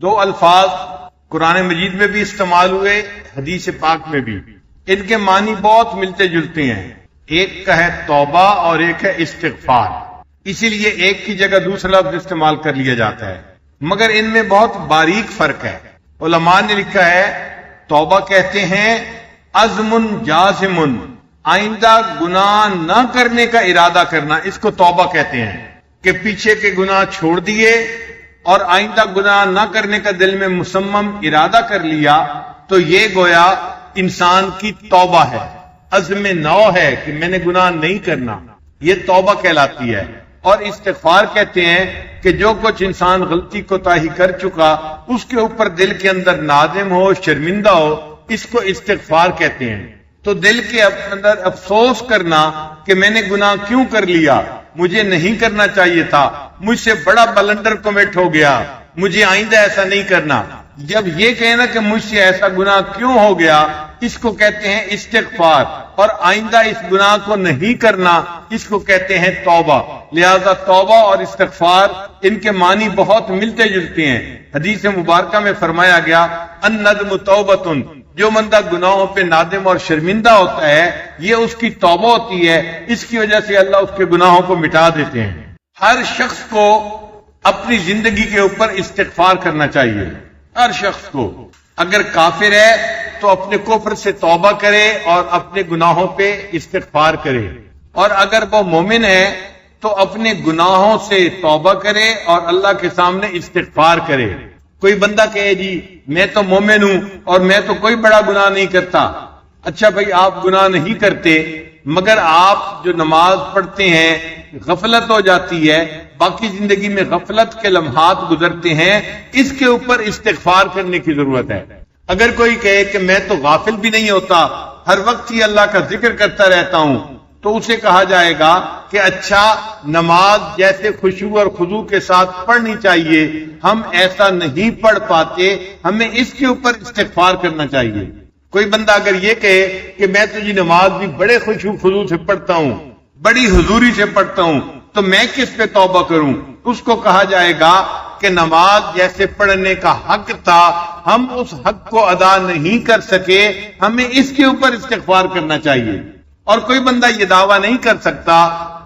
دو الفاظ قرآن مجید میں بھی استعمال ہوئے، حدیث پاک میں بھی، ان کے معنی بہت ملتے جلتے ہیں۔ ایک کا ہے توبہ اور ایک ہے استغفار، اسی لیے ایک کی جگہ دوسرا لفظ استعمال کر لیا جاتا ہے، مگر ان میں بہت باریک فرق ہے۔ علماء نے لکھا ہے توبہ کہتے ہیں عزم جازم، آئندہ گناہ نہ کرنے کا ارادہ کرنا، اس کو توبہ کہتے ہیں کہ پیچھے کے گناہ چھوڑ دیے اور آئندہ گناہ نہ کرنے کا دل میں مصمم ارادہ کر لیا، تو یہ گویا انسان کی توبہ ہے، عزم نو ہے کہ میں نے گناہ نہیں کرنا، یہ توبہ کہلاتی ہے۔ اور استغفار کہتے ہیں کہ جو کچھ انسان غلطی کوتاہی کر چکا اس کے اوپر دل کے اندر نادم ہو، شرمندہ ہو، اس کو استغفار کہتے ہیں۔ تو دل کے اندر افسوس کرنا کہ میں نے گناہ کیوں کر لیا، مجھے نہیں کرنا چاہیے تھا، مجھ سے بڑا بلنڈر کمٹ ہو گیا، مجھے آئندہ ایسا نہیں کرنا۔ جب یہ کہنا کہ مجھ سے ایسا گناہ کیوں ہو گیا، اس کو کہتے ہیں استغفار، اور آئندہ اس گناہ کو نہیں کرنا، اس کو کہتے ہیں توبہ۔ لہذا توبہ اور استغفار ان کے معنی بہت ملتے جلتے ہیں۔ حدیث مبارکہ میں فرمایا گیا الندم توبۃ، جو بندہ گناہوں پہ نادم اور شرمندہ ہوتا ہے یہ اس کی توبہ ہوتی ہے، اس کی وجہ سے اللہ اس کے گناہوں کو مٹا دیتے ہیں۔ ہر شخص کو اپنی زندگی کے اوپر استغفار کرنا چاہیے، ہر شخص کو۔ اگر کافر ہے تو اپنے کفر سے توبہ کرے اور اپنے گناہوں پہ استغفار کرے، اور اگر وہ مومن ہے تو اپنے گناہوں سے توبہ کرے اور اللہ کے سامنے استغفار کرے۔ کوئی بندہ کہے جی میں تو مومن ہوں اور میں تو کوئی بڑا گناہ نہیں کرتا، اچھا بھائی آپ گناہ نہیں کرتے، مگر آپ جو نماز پڑھتے ہیں غفلت ہو جاتی ہے، باقی زندگی میں غفلت کے لمحات گزرتے ہیں، اس کے اوپر استغفار کرنے کی ضرورت ہے۔ اگر کوئی کہے کہ میں تو غافل بھی نہیں ہوتا، ہر وقت ہی اللہ کا ذکر کرتا رہتا ہوں، تو اسے کہا جائے گا کہ اچھا نماز جیسے خشوع اور خضوع کے ساتھ پڑھنی چاہیے، ہم ایسا نہیں پڑھ پاتے، ہمیں اس کے اوپر استغفار کرنا چاہیے۔ کوئی بندہ اگر یہ کہے کہ میں تو جی نماز بھی بڑے خشوع خضوع سے پڑھتا ہوں، بڑی حضوری سے پڑھتا ہوں، تو میں کس پہ توبہ کروں، اس کو کہا جائے گا کہ نماز جیسے پڑھنے کا حق تھا ہم اس حق کو ادا نہیں کر سکے، ہمیں اس کے اوپر استغفار کرنا چاہیے۔ اور کوئی بندہ یہ دعویٰ نہیں کر سکتا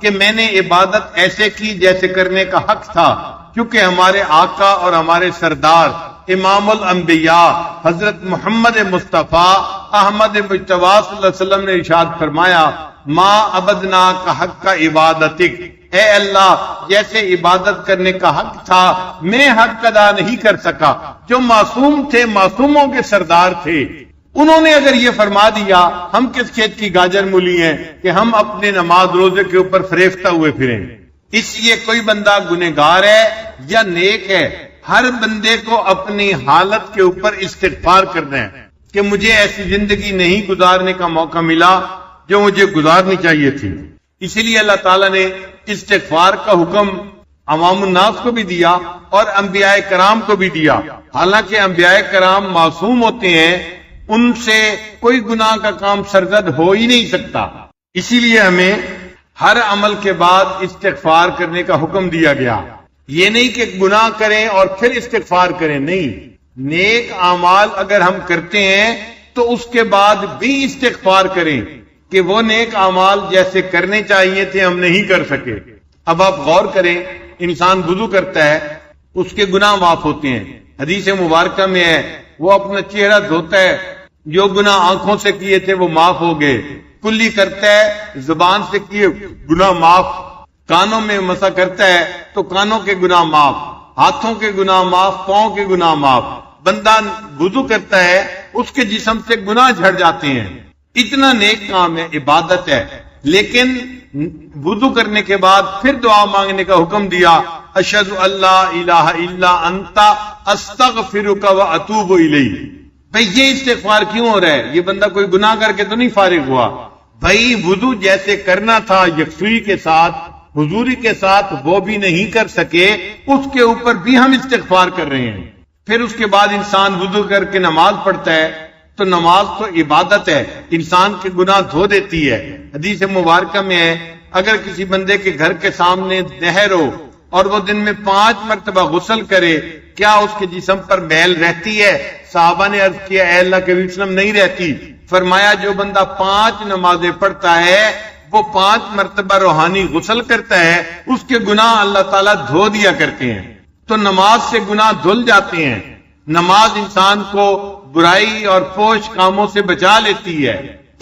کہ میں نے عبادت ایسے کی جیسے کرنے کا حق تھا، کیونکہ ہمارے آقا اور ہمارے سردار امام الانبیاء حضرت محمد مصطفیٰ احمد مجتبی صلی اللہ علیہ وسلم نے ارشاد فرمایا ما عبدنا کا حق کا عبادتک، اے اللہ جیسے عبادت کرنے کا حق تھا میں حق ادا نہیں کر سکا۔ جو معصوم تھے، معصوموں کے سردار تھے، انہوں نے اگر یہ فرما دیا ہم کس کھیت کی گاجر مولی ہیں کہ ہم اپنے نماز روزے کے اوپر فریفتہ ہوئے پھریں۔ اس لیے کوئی بندہ گنہگار ہے یا نیک ہے، ہر بندے کو اپنی حالت کے اوپر استغفار کرنا ہے کہ مجھے ایسی زندگی نہیں گزارنے کا موقع ملا جو مجھے گزارنی چاہیے تھی۔ اسی لیے اللہ تعالیٰ نے استغفار کا حکم عوام الناس کو بھی دیا اور انبیاء کرام کو بھی دیا، حالانکہ انبیاء کرام معصوم ہوتے ہیں، ان سے کوئی گناہ کا کام سرزد ہو ہی نہیں سکتا۔ اسی لیے ہمیں ہر عمل کے بعد استغفار کرنے کا حکم دیا گیا، یہ نہیں کہ گناہ کریں اور پھر استغفار کریں، نہیں، نیک اعمال اگر ہم کرتے ہیں تو اس کے بعد بھی استغفار کریں کہ وہ نیک اعمال جیسے کرنے چاہیے تھے ہم نہیں کر سکے۔ اب آپ غور کریں، انسان وضو کرتا ہے اس کے گناہ معاف ہوتے ہیں، حدیث مبارکہ میں ہے وہ اپنا چہرہ دھوتا ہے، جو گناہ آنکھوں سے کیے تھے وہ معاف ہو گئے، کلی کرتا ہے زبان سے کیے گناہ معاف، کانوں میں مسا کرتا ہے تو کانوں کے گناہ معاف، ہاتھوں کے گناہ معاف، پاؤں کے گناہ معاف۔ بندہ وضو کرتا ہے اس کے جسم سے گناہ جھڑ جاتے ہیں، اتنا نیک کام ہے، عبادت ہے، لیکن وضو کرنے کے بعد پھر دعا مانگنے کا حکم دیا، اشہد ان لا الہ الا انت استغفرک واتوب الیک۔ بھئی یہ استغفار کیوں ہو رہا ہے؟ یہ بندہ کوئی گناہ کر کے تو نہیں فارغ ہوا، بھئی وضو جیسے کرنا تھا یکسوئی کے ساتھ، حضوری کے ساتھ، وہ بھی نہیں کر سکے، اس کے اوپر بھی ہم استغفار کر رہے ہیں۔ پھر اس کے بعد انسان وضو کر کے نماز پڑھتا ہے تو نماز تو عبادت ہے، انسان کے گناہ دھو دیتی ہے۔ حدیث مبارکہ میں ہے اگر کسی بندے کے گھر کے سامنے نہر ہو اور وہ دن میں 5 مرتبہ غسل کرے کیا اس کے جسم پر میل رہتی ہے؟ صحابہ نے عرض کیا اے اللہ کے وسلم نہیں رہتی۔ فرمایا جو بندہ 5 نمازیں پڑھتا ہے وہ 5 مرتبہ روحانی غسل کرتا ہے، اس کے گناہ اللہ تعالیٰ دھو دیا کرتے ہیں۔ تو نماز سے گناہ دھل جاتے ہیں۔ نماز انسان کو برائی اور فحش کاموں سے بچا لیتی ہے۔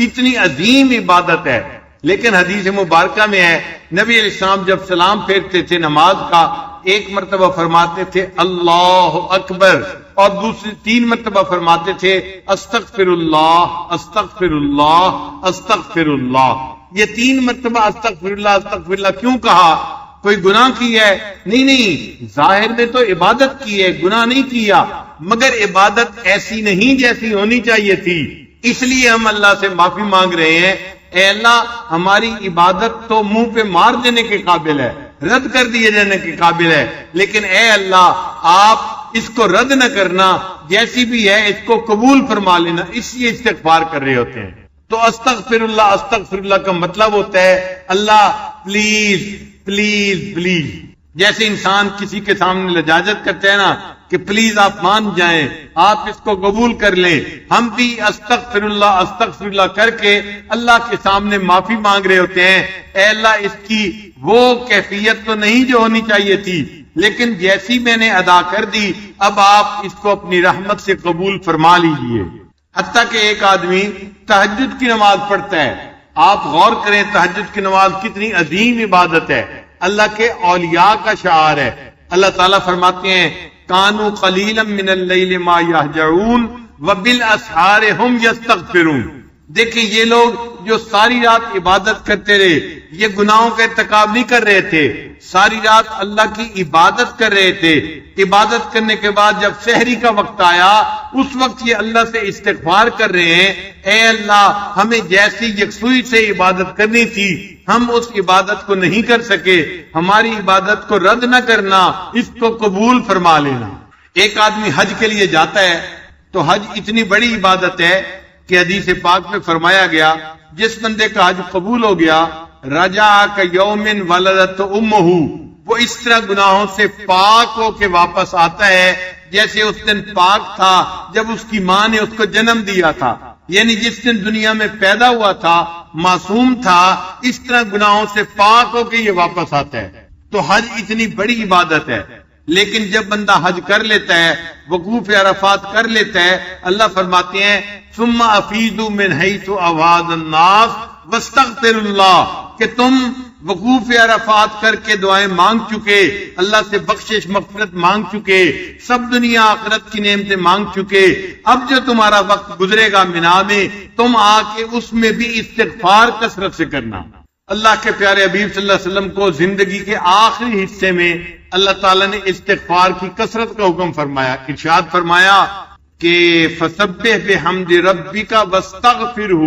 اتنی عظیم عبادت ہے، لیکن حدیث مبارکہ میں ہے نبی علیہ السلام جب سلام پھیرتے تھے نماز کا، ایک مرتبہ فرماتے تھے اللہ اکبر، اور دوسری 3 مرتبہ فرماتے تھے استغفر اللہ استغفر اللہ استغفر اللہ۔ یہ 3 مرتبہ استغفر اللہ کیوں کہا؟ کوئی گناہ کی ہے؟ نہیں، ظاہر میں تو عبادت کی ہے، گناہ نہیں کیا، مگر عبادت ایسی نہیں جیسی ہونی چاہیے تھی، اس لیے ہم اللہ سے معافی مانگ رہے ہیں۔ اے اللہ ہماری عبادت تو منہ پہ مار دینے کے قابل ہے، رد کر دیے جانے کے قابل ہے، لیکن اے اللہ آپ اس کو رد نہ کرنا، جیسی بھی ہے اس کو قبول فرما لینا، اس لیے استغفار کر رہے ہوتے ہیں۔ تو استغفر اللہ کا مطلب ہوتا ہے اللہ پلیز پلیز پلیز، جیسے انسان کسی کے سامنے لجاجت کرتے ہیں نا کہ پلیز آپ مان جائیں، آپ اس کو قبول کر لیں، ہم بھی استغفر اللہ کر کے اللہ کے سامنے معافی مانگ رہے ہوتے ہیں۔ اے اللہ اس کی وہ کیفیت تو نہیں جو ہونی چاہیے تھی، لیکن جیسی میں نے ادا کر دی، اب آپ اس کو اپنی رحمت سے قبول فرما لیجئے۔ حتیٰ کہ ایک آدمی تہجد کی نماز پڑھتا ہے، آپ غور کریں تہجد کی نماز کتنی عظیم عبادت ہے، اللہ کے اولیاء کا شعار ہے۔ اللہ تعالیٰ فرماتے ہیں کانوا قلیلا من اللیل ما یہجعون وبالاسحار هم یستغفرون۔ دیکھیں یہ لوگ جو ساری رات عبادت کرتے رہے، یہ گناہوں کا ارتکاب نہیں کر رہے تھے، ساری رات اللہ کی عبادت کر رہے تھے۔ عبادت کرنے کے بعد جب سحری کا وقت آیا، اس وقت یہ اللہ سے استغفار کر رہے ہیں اے اللہ ہمیں جیسی یکسوئی سے عبادت کرنی تھی ہم اس عبادت کو نہیں کر سکے، ہماری عبادت کو رد نہ کرنا، اس کو قبول فرما لینا۔ ایک آدمی حج کے لیے جاتا ہے تو حج اتنی بڑی عبادت ہے کہ حدیث پاک میں فرمایا گیا جس بندے کا حج قبول ہو گیا رجع کیوم ولدت امہ، وہ اس طرح گناہوں سے پاک ہو کے واپس آتا ہے جیسے اس دن پاک تھا جب اس کی ماں نے اس کو جنم دیا تھا، یعنی جس دن دنیا میں پیدا ہوا تھا معصوم تھا، اس طرح گناہوں سے پاک ہو کے یہ واپس آتا ہے۔ تو حج اتنی بڑی عبادت ہے، لیکن جب بندہ حج کر لیتا ہے، وقوف عرفات کر لیتا ہے، اللہ فرماتے ہیں ثم افیضوا من حیث افاض الناس واستغفر اللہ، کہ تم وقوف عرفات کر کے دعائیں مانگ چکے، اللہ سے بخشش مغفرت مانگ چکے، سب دنیا آخرت کی نعمتیں مانگ چکے، اب جو تمہارا وقت گزرے گا مینا میں تم آ کے اس میں بھی استغفار کثرت سے کرنا۔ اللہ کے پیارے حبیب صلی اللہ علیہ وسلم کو زندگی کے آخری حصے میں اللہ تعالیٰ نے استغفار کی کثرت کا حکم فرمایا، ارشاد فرمایا کہ فسبح بحمد ربک واستغفرہ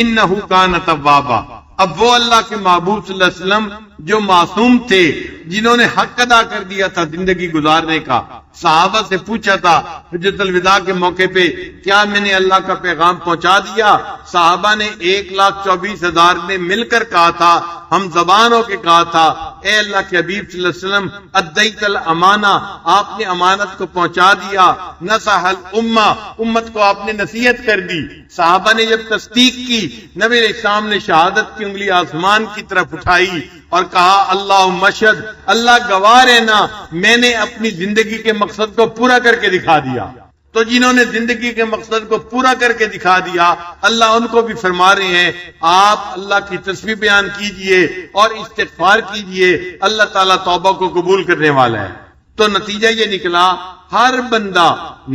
انہ کان توابا۔ اب وہ اللہ کے محبوب صلی اللہ علیہ وسلم جو معصوم تھے، جنہوں نے حق ادا کر دیا تھا زندگی گزارنے کا، صحابہ سے پوچھا تھا حجۃ الوداع کے موقع پہ کیا میں نے اللہ کا پیغام پہنچا دیا؟ صحابہ نے 1,24,000 نے مل کر کہا تھا، ہم زبان ہو کے کہا تھا اے اللہ کے حبیب صلی اللہ علیہ وسلم ادیت الامانہ، آپ نے امانت کو پہنچا دیا، نصح الامہ، امت کو آپ نے نصیحت کر دی۔ صحابہ نے جب تصدیق کی، نبی علیہ السلام نے شہادت کی انگلی آسمان کی طرف اٹھائی اور کہا اللہ مشہد، اللہ گواہ رہنا میں نے اپنی زندگی کے مقصد کو پورا کر کے دکھا دیا۔ تو جنہوں نے زندگی کے مقصد کو پورا کر کے دکھا دیا، اللہ ان کو بھی فرما رہے ہیں آپ اللہ کی تسبیح بیان کیجئے اور استغفار کیجئے، اللہ تعالیٰ توبہ کو قبول کرنے والا ہے۔ تو نتیجہ یہ نکلا ہر بندہ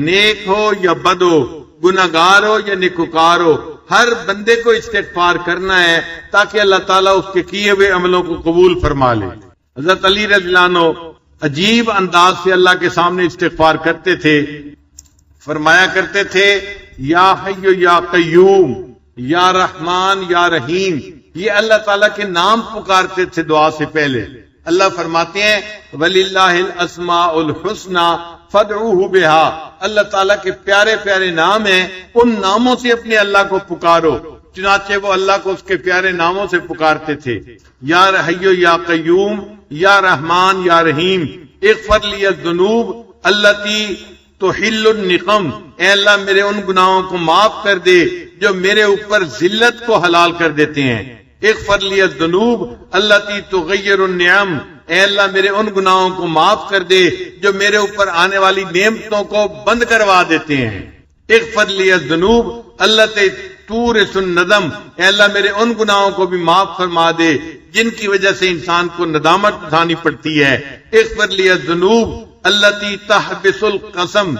نیک ہو یا بد ہو، گناہگار ہو یا نیکوکار ہو، ہر بندے کو استغفار کرنا ہے تاکہ اللہ تعالیٰ اس کے کیے ہوئے عملوں کو قبول فرما لے۔ حضرت علی رضی اللہ عنہ عجیب انداز سے اللہ کے سامنے استغفار کرتے تھے، فرمایا کرتے تھے یا حی یا قیوم یا رحمان یا رحیم، یہ اللہ تعالیٰ کے نام پکارتے تھے دعا سے پہلے۔ اللہ فرماتے ہیں وَلِلَّهِ الْأَسْمَاءُ الْحُسْنَى فَادْعُوهُ بِهَا، اللہ تعالیٰ کے پیارے پیارے نام ہیں، ان ناموں سے اپنے اللہ کو پکارو۔ چنانچہ وہ اللہ کو اس کے پیارے ناموں سے پکارتے تھے، یا حی یا قیوم یا رحمان یا رحیم، اغفر لی الذنوب التی تحل النقم، اے اللہ میرے ان گناہوں کو معاف کر دے جو میرے اوپر ذلت کو حلال کر دیتے ہیں۔ اغفر لی الذنوب التی تغیر النعم، اے اللہ میرے ان گناہوں کو معاف کر دے جو میرے اوپر آنے والی نعمتوں کو بند کروا دیتے ہیں۔ اغفر لی الذنوب التی تورث الندم، اے اللہ میرے ان گناہوں کو بھی معاف فرما دے جن کی وجہ سے انسان کو ندامت اٹھانی پڑتی ہے۔ اغفر لی الذنوب التی تحبس القسم،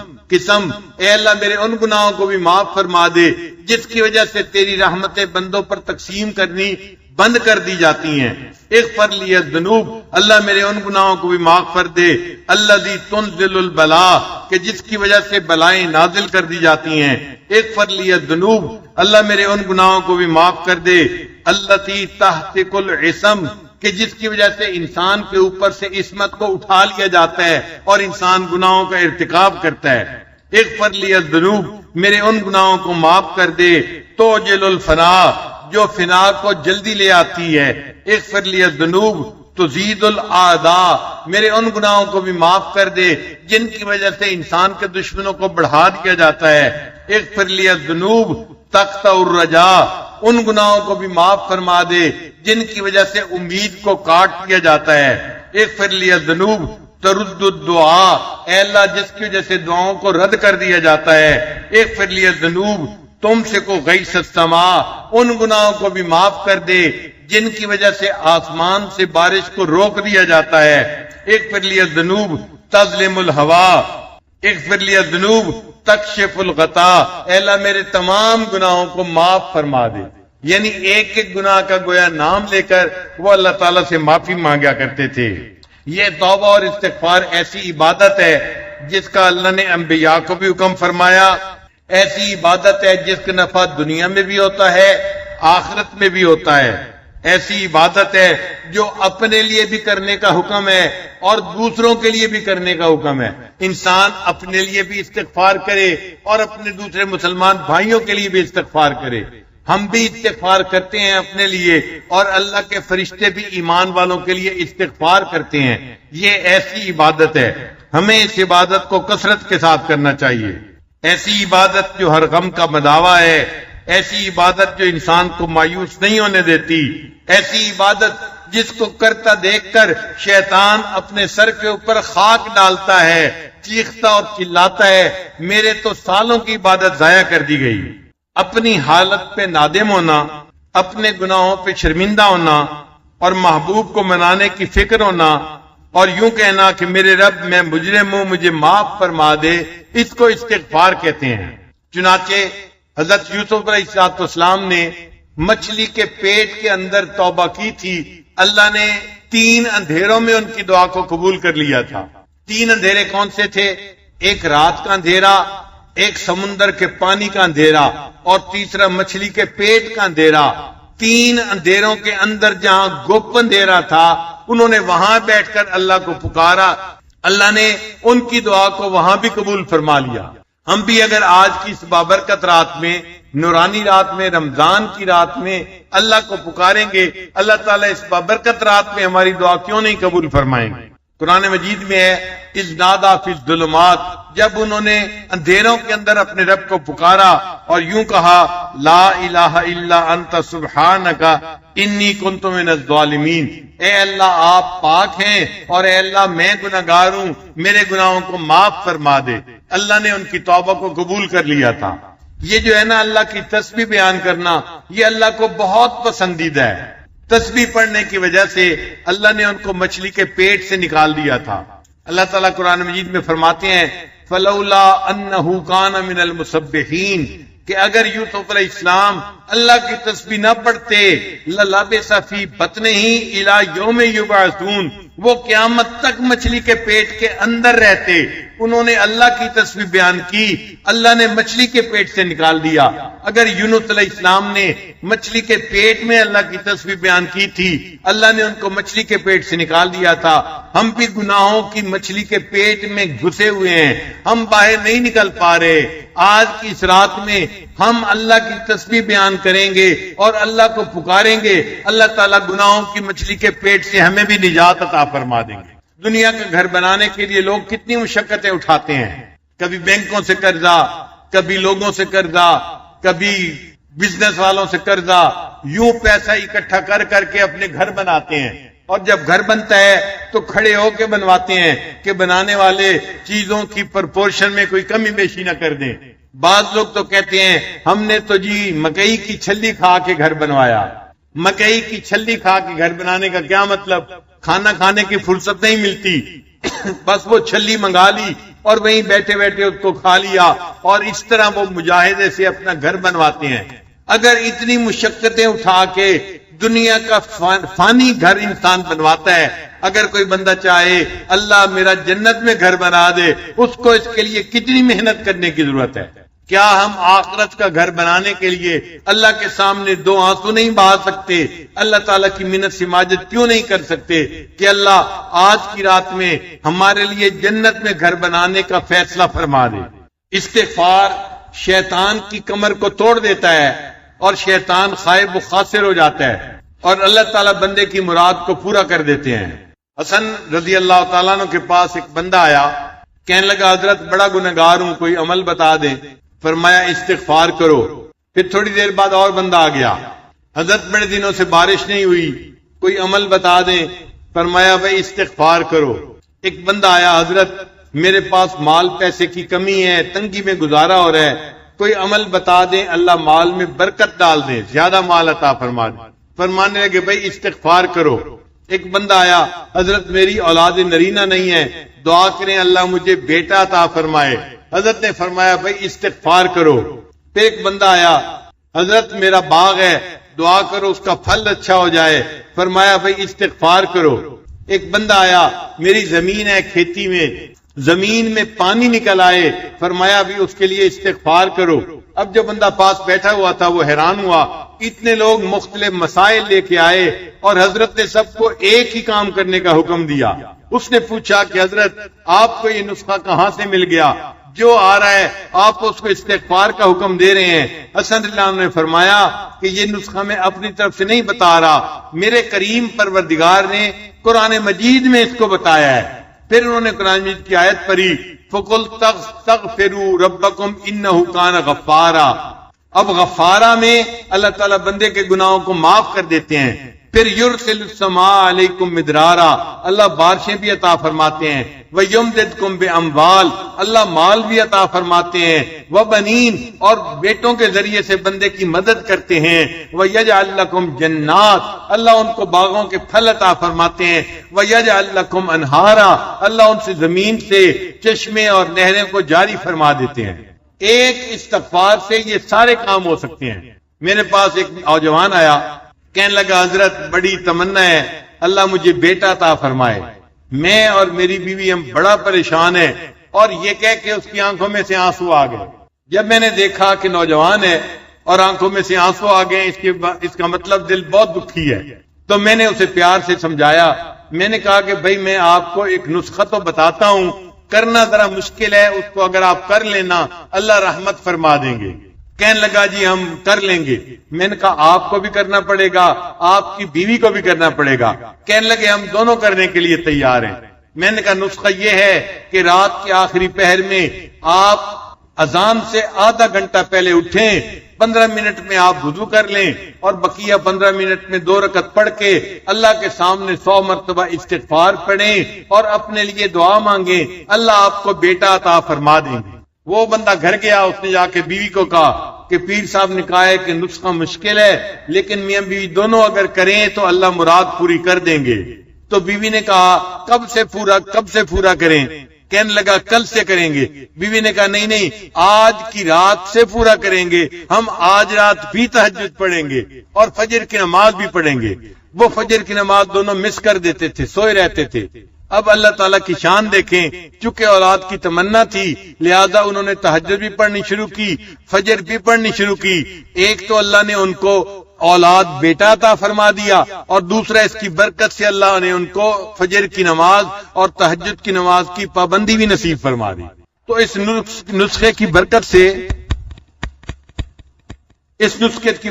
اے اللہ میرے ان گناہوں کو بھی معاف فرما دے جس کی وجہ سے تیری رحمتیں بندوں پر تقسیم کرنی بند کر دی جاتی ہیں۔ اغفر لی الذنوب، اللہ میرے ان گناہوں کو بھی معاف کر دے الذی تنزل البلاء، کہ جس کی وجہ سے بلائیں نازل کر دی جاتی ہیں۔ اغفر لی الذنوب، اللہ میرے ان گناہوں کو بھی معاف کر دے التی تحتک العصم، کہ جس کی وجہ سے انسان کے اوپر سے عصمت کو اٹھا لیا جاتا ہے اور انسان گناہوں کا ارتکاب کرتا ہے۔ اغفر لی الذنوب، میرے ان گناہوں کو معاف کر دے توجل الفنا، جو فنا کو جلدی لے آتی ہے۔ اغفر لی الذنوب تزید الاعداء، میرے ان گناہوں کو بھی معاف کر دے جن کی وجہ سے انسان کے دشمنوں کو بڑھا دیا جاتا ہے۔ اغفر لی الذنوب تقطع الرجاء، ان گناہوں کو بھی معاف فرما دے جن کی وجہ سے امید کو کاٹ دیا جاتا ہے۔ اغفر لی الذنوب ترد الدعاء، اے اللہ جس کی وجہ سے دعاؤں کو رد کر دیا جاتا ہے۔ اغفر لی الذنوب تم سے کو غیث السماء، ان گناہوں کو بھی معاف کر دے جن کی وجہ سے آسمان سے بارش کو روک دیا جاتا ہے۔ اغفر لی الذنوب تظلم الہوا، اغفر لی الذنوب تکشف الغطا، اے اللہ میرے تمام گناہوں کو معاف فرما دے۔ یعنی ایک ایک گناہ کا گویا نام لے کر وہ اللہ تعالیٰ سے معافی مانگا کرتے تھے۔ یہ توبہ اور استغفار ایسی عبادت ہے جس کا اللہ نے انبیاء کو بھی حکم فرمایا، ایسی عبادت ہے جس کا نفع دنیا میں بھی ہوتا ہے آخرت میں بھی ہوتا ہے، ایسی عبادت ہے جو اپنے لیے بھی کرنے کا حکم ہے اور دوسروں کے لیے بھی کرنے کا حکم ہے۔ انسان اپنے لیے بھی استغفار کرے اور اپنے دوسرے مسلمان بھائیوں کے لیے بھی استغفار کرے۔ ہم بھی استغفار کرتے ہیں اپنے لیے اور اللہ کے فرشتے بھی ایمان والوں کے لیے استغفار کرتے ہیں۔ یہ ایسی عبادت ہے، ہمیں اس عبادت کو کثرت کے ساتھ کرنا چاہیے۔ ایسی عبادت جو ہر غم کا مداوا ہے، ایسی عبادت جو انسان کو مایوس نہیں ہونے دیتی، ایسی عبادت جس کو کرتا دیکھ کر شیطان اپنے سر کے اوپر خاک ڈالتا ہے، چیختا اور چلاتا ہے میرے تو سالوں کی عبادت ضائع کر دی گئی۔ اپنی حالت پہ نادم ہونا، اپنے گناہوں پہ شرمندہ ہونا اور محبوب کو منانے کی فکر ہونا اور یوں کہنا کہ میرے رب میں مجرم ہوں مجھے معاف فرما دے، اس کو استغفار کہتے ہیں۔ چنانچہ حضرت یوسف علیہ السلام نے مچھلی کے پیٹ کے اندر توبہ کی تھی، اللہ نے 3 اندھیروں میں ان کی دعا کو قبول کر لیا تھا۔ 3 اندھیرے کون سے تھے؟ ایک رات کا اندھیرا، ایک سمندر کے پانی کا اندھیرا اور تیسرا مچھلی کے پیٹ کا اندھیرا۔ 3 اندھیروں کے اندر جہاں گپ اندھیرا تھا انہوں نے وہاں بیٹھ کر اللہ کو پکارا، اللہ نے ان کی دعا کو وہاں بھی قبول فرما لیا۔ ہم بھی اگر آج کی اس بابرکت رات میں، نورانی رات میں، رمضان کی رات میں اللہ کو پکاریں گے، اللہ تعالیٰ اس بابرکت رات میں ہماری دعا کیوں نہیں قبول فرمائیں گے؟ قرآن مجید میں ہے اذ نادا فی الظلمات، جب انہوں نے اندھیروں کے اندر اپنے رب کو پکارا اور یوں کہا لا الہ الا انت سبحانک انی کنت من الظالمین، اے اللہ آپ پاک ہیں اور اے اللہ میں گناہگار ہوں، میرے گناہوں کو معاف فرما دے۔ اللہ نے ان کی توبہ کو قبول کر لیا تھا۔ یہ جو ہے نا اللہ کی تسبیح بیان کرنا، یہ اللہ کو بہت پسندیدہ ہے۔ تسبیح پڑھنے کی وجہ سے اللہ نے ان کو مچھلی کے پیٹ سے نکال دیا تھا۔ اللہ تعالیٰ قرآن مجید میں فرماتے ہیں فلولا انہ کان من المسبحین، کہ اگر یوسف علیہ السلام اللہ کی تسبیح نہ پڑھتے للبث فی بطنہ الی یوم یبعثون، وہ قیامت تک مچھلی کے پیٹ کے اندر رہتے۔ انہوں نے اللہ کی تسبیح بیان کی، اللہ نے مچھلی کے پیٹ سے نکال دیا۔ اگر یونس علیہ السلام نے مچھلی کے پیٹ میں اللہ کی تسبیح بیان کی تھی، اللہ نے ان کو مچھلی کے پیٹ سے نکال دیا تھا۔ ہم بھی گناہوں کی مچھلی کے پیٹ میں گھسے ہوئے ہیں، ہم باہر نہیں نکل پا رہے۔ آج کی اس رات میں ہم اللہ کی تسبیح بیان کریں گے اور اللہ کو پکاریں گے، اللہ تعالیٰ گناہوں کی مچھلی کے پیٹ سے ہمیں بھی نجات عطا فرما دیں گے۔ دنیا کا گھر بنانے کے لیے لوگ کتنی مشقتیں اٹھاتے ہیں، کبھی بینکوں سے قرضہ، کبھی لوگوں سے قرضہ، کبھی بزنس والوں سے قرضہ، یوں پیسہ اکٹھا کر کر کے اپنے گھر بناتے ہیں، اور جب گھر بنتا ہے تو کھڑے ہو کے بنواتے ہیں کہ بنانے والے چیزوں کی پرپورشن میں کوئی کمی بیشی نہ کر دیں۔ بعض لوگ تو کہتے ہیں ہم نے تو جی مکئی کی چھلی کھا کے گھر بنوایا۔ مکئی کی چھلی کھا کے گھر بنانے کا کیا مطلب؟ کھانا کھانے کی فرصت نہیں ملتی، بس وہ چھلی منگا لی اور وہیں بیٹھے بیٹھے اس کو کھا لیا، اور اس طرح وہ مجاہدے سے اپنا گھر بنواتے ہیں۔ اگر اتنی مشقتیں اٹھا کے دنیا کا فانی گھر انسان بنواتا ہے، اگر کوئی بندہ چاہے اللہ میرا جنت میں گھر بنا دے، اس کو اس کے لیے کتنی محنت کرنے کی ضرورت ہے؟ کیا ہم آخرت کا گھر بنانے کے لیے اللہ کے سامنے دو آنسو نہیں بہا سکتے؟ اللہ تعالیٰ کی منت سماجت کیوں نہیں کر سکتے کہ اللہ آج کی رات میں ہمارے لیے جنت میں گھر بنانے کا فیصلہ فرما دے؟ استغفار شیطان کی کمر کو توڑ دیتا ہے اور شیطان خائب و خاسر ہو جاتا ہے، اور اللہ تعالیٰ بندے کی مراد کو پورا کر دیتے ہیں۔ حسن رضی اللہ تعالیٰ عنہ کے پاس ایک بندہ آیا، کہنے لگا حضرت بڑا گنہگار ہوں، کوئی عمل بتا دیں۔ فرمایا استغفار کرو۔ پھر تھوڑی دیر بعد اور بندہ آ گیا، حضرت بڑے دنوں سے بارش نہیں ہوئی، کوئی عمل بتا دیں۔ فرمایا بھائی استغفار کرو۔ ایک بندہ آیا، حضرت میرے پاس مال پیسے کی کمی ہے، تنگی میں گزارا ہو رہا ہے، کوئی عمل بتا دیں اللہ مال میں برکت ڈال دے، زیادہ مال عطا فرما دے۔ فرمانے لگے بھائی استغفار کرو۔ ایک بندہ آیا، حضرت میری اولاد نرینہ نہیں ہے، دعا کریں اللہ مجھے بیٹا عطا فرمائے۔ حضرت نے فرمایا بھائی استغفار کرو۔ پھر ایک بندہ آیا، حضرت میرا باغ ہے، دعا کرو اس کا پھل اچھا ہو جائے۔ فرمایا بھائی استغفار کرو۔ ایک بندہ آیا، میری زمین ہے کھیتی میں، زمین میں پانی نکل آئے، فرمایا بھی اس کے لیے استغفار کرو۔ اب جو بندہ پاس بیٹھا ہوا تھا وہ حیران ہوا، اتنے لوگ مختلف مسائل لے کے آئے اور حضرت نے سب کو ایک ہی کام کرنے کا حکم دیا۔ اس نے پوچھا کہ حضرت آپ کو یہ نسخہ کہاں سے مل گیا؟ جو آ رہا ہے آپ اس کو استغفار کا حکم دے رہے ہیں۔ حسن اللہ عنہ نے فرمایا کہ یہ نسخہ میں اپنی طرف سے نہیں بتا رہا، میرے کریم پروردگار نے قرآن مجید میں اس کو بتایا ہے۔ پھر انہوں نے قرآن مجید کی آیت پڑھی، فَقُلْ تَغْفِرُوا رَبَّكُمْ إِنَّهُ كَانَ غَفَّارًا۔ اب غفارہ میں اللہ تعالیٰ بندے کے گناہوں کو معاف کر دیتے ہیں۔ پھر یرسل السماء علیکم مدرارا، اللہ بارشیں بھی عطا فرماتے ہیں۔ وَيُمْدِدْكُمْ بِأَمْوَالٍ، اللہ مال بھی عطا فرماتے ہیں۔ وَبَنِينَ، اور بیٹوں کے ذریعے سے بندے کی مدد کرتے ہیں۔ وَيَجْعَلْ لَكُمْ جَنَّاتٍ، اللہ ان کو باغوں کے پھل عطا فرماتے ہیں۔ وَيَجْعَلْ لَكُمْ أَنْهَارًا، اللہ ان سے زمین سے چشمے اور نہریں کو جاری فرما دیتے ہیں۔ ایک استغفار سے یہ سارے کام ہو سکتے ہیں۔ میرے پاس ایک نوجوان آیا، کہنے لگا حضرت بڑی تمنا ہے اللہ مجھے بیٹا عطا فرمائے، میں اور میری بیوی ہم بڑا پریشان ہیں، اور یہ کہہ کہ اس کی آنکھوں میں سے آنسو آ گئے۔ جب میں نے دیکھا کہ نوجوان ہے اور آنکھوں میں سے آنسو آ گئے، اس کا مطلب دل بہت دکھی ہے، تو میں نے اسے پیار سے سمجھایا۔ میں نے کہا کہ بھائی میں آپ کو ایک نسخہ تو بتاتا ہوں، کرنا ذرا مشکل ہے، اس کو اگر آپ کر لینا اللہ رحمت فرما دیں گے۔ کہنے لگا جی ہم کر لیں گے۔ میں نے کہا آپ کو بھی کرنا پڑے گا، آپ کی بیوی کو بھی کرنا پڑے گا۔ کہنے لگے ہم دونوں کرنے کے لیے تیار ہیں۔ میں نے کہا نسخہ یہ ہے کہ رات کے آخری پہر میں آپ اذان سے آدھا گھنٹہ پہلے اٹھیں، 15 منٹ میں آپ وضو کر لیں، اور بقیہ 15 منٹ میں 2 رکعت پڑھ کے اللہ کے سامنے 100 مرتبہ استغفار پڑھیں اور اپنے لیے دعا مانگیں، اللہ آپ کو بیٹا عطا فرما دیں گے۔ وہ بندہ گھر گیا، اس نے جا کے بیوی کو کہا کہ پیر صاحب نے کہا ہے کہ نسخہ مشکل ہے، لیکن میاں بیوی دونوں اگر کریں تو اللہ مراد پوری کر دیں گے۔ تو بیوی نے کہا کب سے پورا کریں؟ کہنے لگا کل سے کریں گے۔ بیوی نے کہا نہیں آج کی رات سے پورا کریں گے، ہم آج رات بھی تہجد پڑھیں گے اور فجر کی نماز بھی پڑھیں گے۔ وہ فجر کی نماز دونوں مس کر دیتے تھے، سوئے رہتے تھے۔ اب اللہ تعالیٰ کی شان دیکھیں، چونکہ اولاد کی تمنا تھی لہذا انہوں نے تہجد بھی پڑھنی شروع کی، فجر بھی پڑھنی شروع کی۔ ایک تو اللہ نے ان کو اولاد بیٹا عطا فرما دیا، اور دوسرا اس کی برکت سے اللہ نے ان کو فجر کی نماز اور تہجد کی نماز کی پابندی بھی نصیب فرما دی۔ تو اس نسخے کی